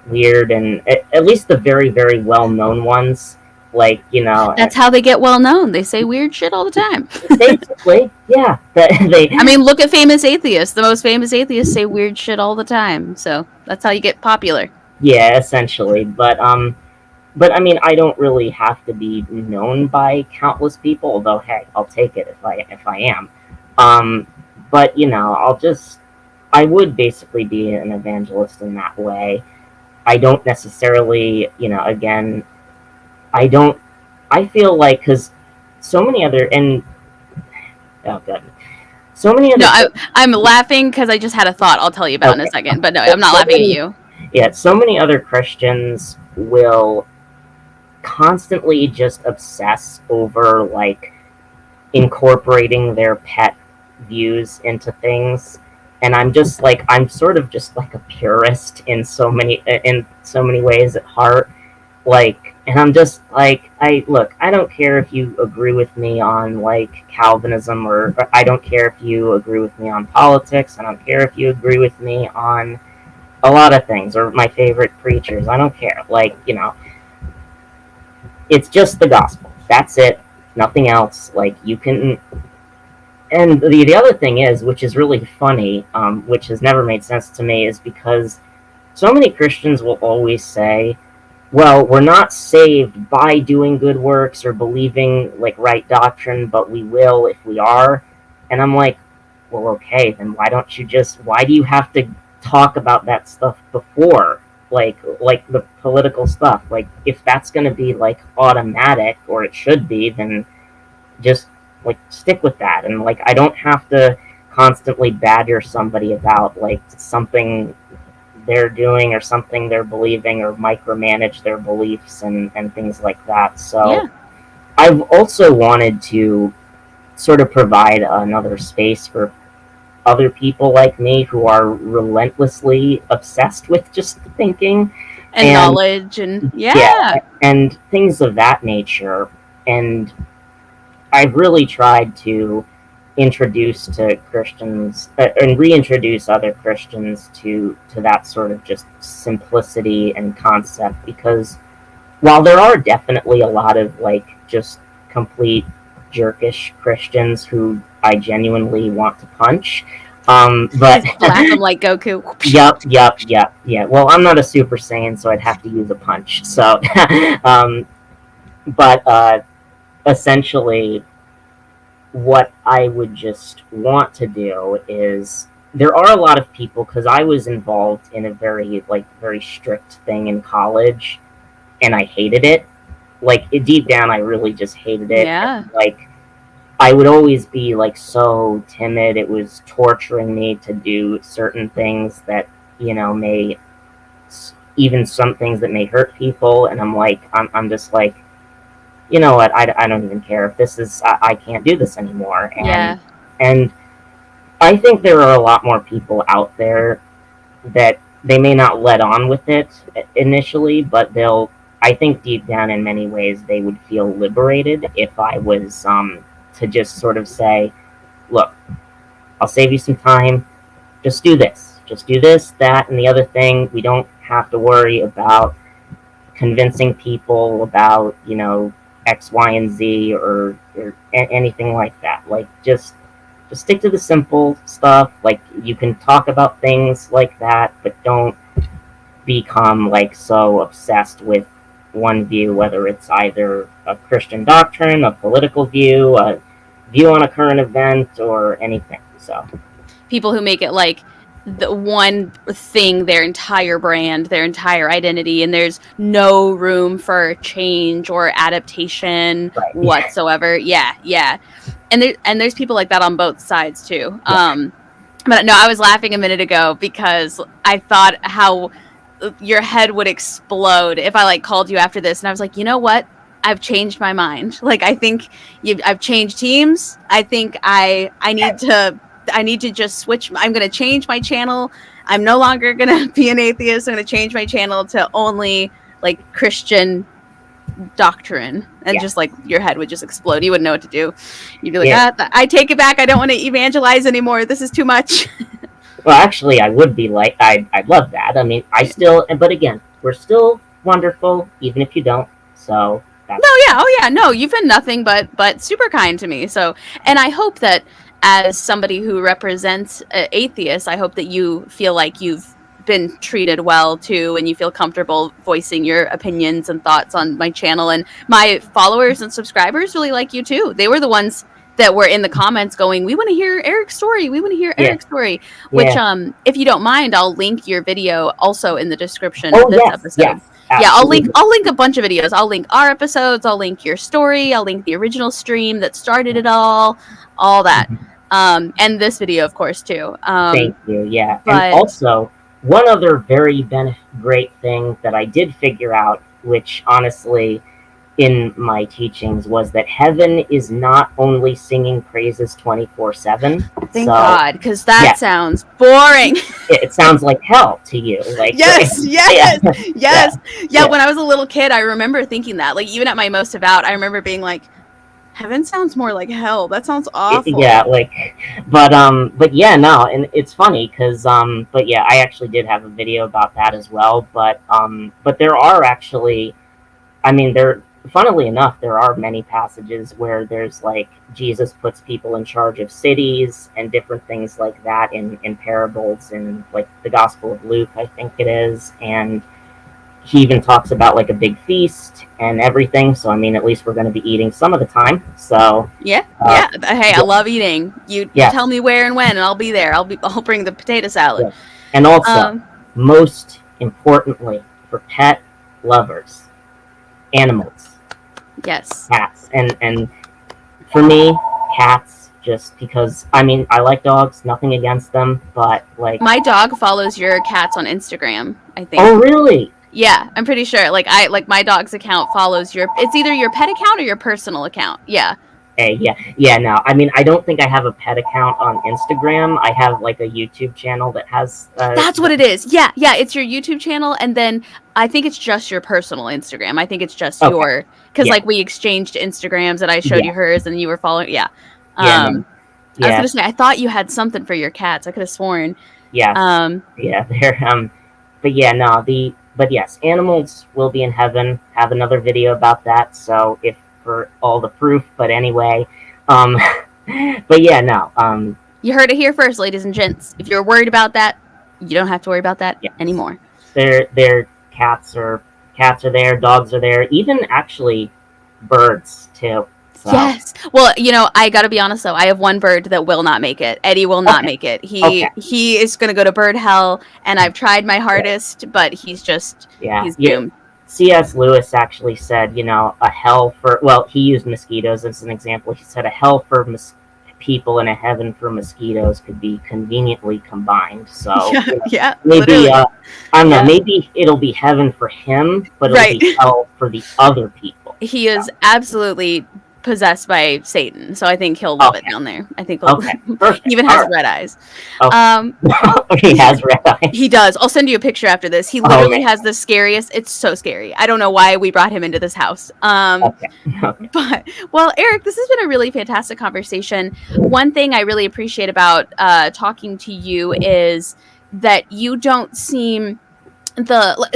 weird, and at least the very, very well known ones, like That's how they get well known. They say weird shit all the time. basically, yeah, that they. I mean, look at famous atheists. The most famous atheists say weird shit all the time. So that's how you get popular. Yeah, essentially, but I mean, I don't really have to be known by countless people. Although, hey, I'll take it if I am. Um, but I would basically be an evangelist in that way. I don't necessarily, again, I don't. I feel like because so many other and oh god, so many other. No, I'm laughing because I just had a thought I'll tell you about in a second. But no, I'm not laughing at you. Yeah, so many other Christians will constantly just obsess over like incorporating their pet views into things, and I'm sort of just like a purist in so many ways at heart, like, and I'm just like, I don't care if you agree with me on like Calvinism, or I don't care if you agree with me on politics, I don't care if you agree with me on a lot of things, or my favorite preachers, I don't care, like, it's just the gospel. That's it. Nothing else. Like, you can. And the other thing is, which is really funny, which has never made sense to me, is because so many Christians will always say, well, we're not saved by doing good works or believing like right doctrine, but we will if we are. And I'm like, well, okay, then why do you have to talk about that stuff before? Like the political stuff. Like, if that's gonna be like automatic, or it should be, then just like stick with that. And like, I don't have to constantly badger somebody about like something they're doing or something they're believing, or micromanage their beliefs and things like that. So Yeah. I've also wanted to sort of provide another space for other people like me who are relentlessly obsessed with just thinking And knowledge and yeah. and things of that nature. And I've really tried to introduce to Christians and reintroduce other Christians to that sort of just simplicity and concept, because while there are definitely a lot of like just complete jerkish Christians who I genuinely want to punch, but Slap them like Goku. yep, yeah. Well, I'm not a Super Saiyan, so I'd have to use a punch. So, but essentially, what I would just want to do is, there are a lot of people, because I was involved in a very strict thing in college, and I hated it. Like, deep down, I really just hated it. Yeah. Like, I would always be like so timid. It was torturing me to do certain things that, may, even some things that may hurt people. And I'm just like, you know what? I don't even care if this is, I can't do this anymore. And I think there are a lot more people out there that they may not let on with it initially, but I think deep down in many ways they would feel liberated if I was to just sort of say, look, I'll save you some time. Just do this. Just do this, that, and the other thing. We don't have to worry about convincing people about, X, Y, and Z or anything like that. Like, just stick to the simple stuff. Like, you can talk about things like that, but don't become like so obsessed with one view, whether it's either a Christian doctrine, a political view, a view on a current event, or anything. So people who make it like the one thing, their entire brand, their entire identity, and there's no room for change or adaptation whatsoever. Yeah. And there's people like that on both sides too. But no, I was laughing a minute ago because I thought how your head would explode if I like called you after this, and I was like, you know what? I've changed my mind. Like, I think I've changed teams. I think I need to just switch. I'm going to change my channel. I'm no longer going to be an atheist. I'm going to change my channel to only like Christian doctrine. And just like your head would just explode. You wouldn't know what to do. You'd be like, I take it back. I don't want to evangelize anymore. This is too much. Well, actually, I would be like, I'd love that. I mean, but again, we're still wonderful, even if you don't. So. No, you've been nothing but super kind to me. So, and I hope that as somebody who represents atheists, I hope that you feel like you've been treated well too, and you feel comfortable voicing your opinions and thoughts on my channel. And my followers and subscribers really like you too. They were the ones that were in the comments going, we want to hear Eric's story. We want to hear Eric's story. Which, if you don't mind, I'll link your video also in the description of this episode. Yes. Absolutely. I'll link a bunch of videos. I'll link our episodes. I'll link your story. I'll link the original stream that started it all that. And this video, of course, too. Thank you. Yeah. And also, one other very great thing that I did figure out, which honestly, in my teachings, was that heaven is not only singing praises 24/7. Thank God, because that sounds boring. It sounds like hell to you. Like yes. When I was a little kid, I remember thinking that. Like, even at my most devout, I remember being like, heaven sounds more like hell. That sounds awful. But yeah, no, and it's funny because but yeah, I actually did have a video about that as well. But there are actually, I mean, funnily enough, there are many passages where there's like Jesus puts people in charge of cities and different things like that in parables, in like the Gospel of Luke, I think it is, and he even talks about like a big feast and everything. So I mean, at least we're going to be eating some of the time. So Hey, I love eating. You tell me where and when, and I'll be there. I'll bring the potato salad. Yes. And also, most importantly, for pet lovers, animals. Yes. Cats. And for me, cats, just because, I mean, I like dogs, nothing against them, but like... My dog follows your cats on Instagram, I think. Oh, really? Yeah, I'm pretty sure. Like, my dog's account follows it's either your pet account or your personal account. Yeah. No. I mean, I don't think I have a pet account on Instagram. I have like a YouTube channel that has. That's what it is. Yeah. It's your YouTube channel, and then I think it's just your personal Instagram. I think it's just your because like we exchanged Instagrams, and I showed you hers, and you were following. Yeah. I was gonna say I thought you had something for your cats. I could have sworn. Yeah. They're but yeah, no. But yes, animals will be in heaven. Have another video about that. So if. For all the proof, but anyway, but yeah, no. You heard it here first, ladies and gents. If you're worried about that, you don't have to worry about that anymore. Their cats are there, dogs are there, even actually birds too. So. Yes. Well, I got to be honest though. I have one bird that will not make it. Eddie will not make it. He is going to go to bird hell, and I've tried my hardest, but he's doomed. C.S. Lewis actually said, you know, a hell for, well, he used mosquitoes as an example. He said a hell for people and a heaven for mosquitoes could be conveniently combined. So Yeah, you know, yeah, maybe, literally. I don't know, Yeah. maybe it'll be heaven for him, but it'll Right. be hell for the other people. He is absolutely possessed by Satan, so I think he'll love it down there. I think Okay, perfect. he even has red eyes. Oh. He has red eyes. He does. I'll send you a picture after this. He literally has the scariest. It's so scary. I don't know why we brought him into this house. Okay. But well, Eric, this has been a really fantastic conversation. One thing I really appreciate about talking to you is that you don't seem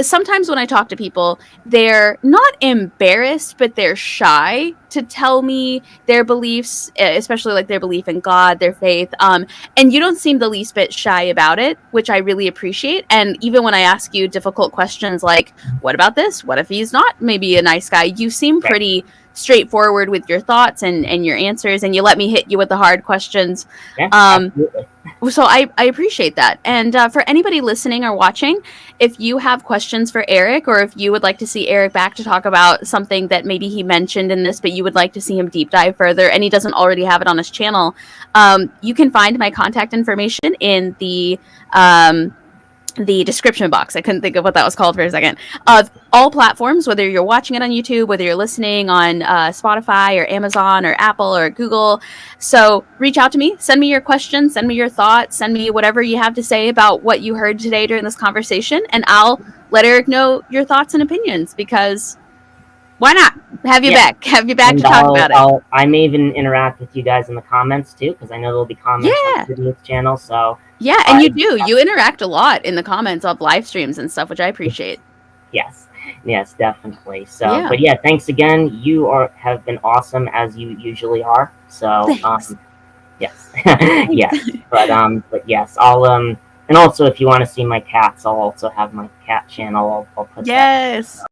sometimes when I talk to people, they're not embarrassed, but they're shy to tell me their beliefs, especially like their belief in God, their faith. And you don't seem the least bit shy about it, which I really appreciate. And even when I ask you difficult questions like, what about this? What if he's not maybe a nice guy? You seem pretty straightforward with your thoughts and your answers, and you let me hit you with the hard questions. Yeah, absolutely. So I appreciate that. And for anybody listening or watching, if you have questions for Eric, or if you would like to see Eric back to talk about something that maybe he mentioned in this, but you would like to see him deep dive further, and he doesn't already have it on his channel, you can find my contact information in the description box. I couldn't think of what that was called for a second. Of all platforms, whether you're watching it on YouTube, whether you're listening on Spotify or Amazon or Apple or Google. So reach out to me, send me your questions, send me your thoughts, send me whatever you have to say about what you heard today during this conversation, and I'll let Eric know your thoughts and opinions, because why not? Have you back to talk about it. I may even interact with you guys in the comments too, because I know there'll be comments on Sydney's channel. So yeah, and you interact a lot in the comments of live streams and stuff, which I appreciate. Yes, definitely. So, but yeah, thanks again. You have been awesome, as you usually are. So, yes, yes, but yes, I'll and also if you want to see my cats, I'll also have my cat channel. I'll put that.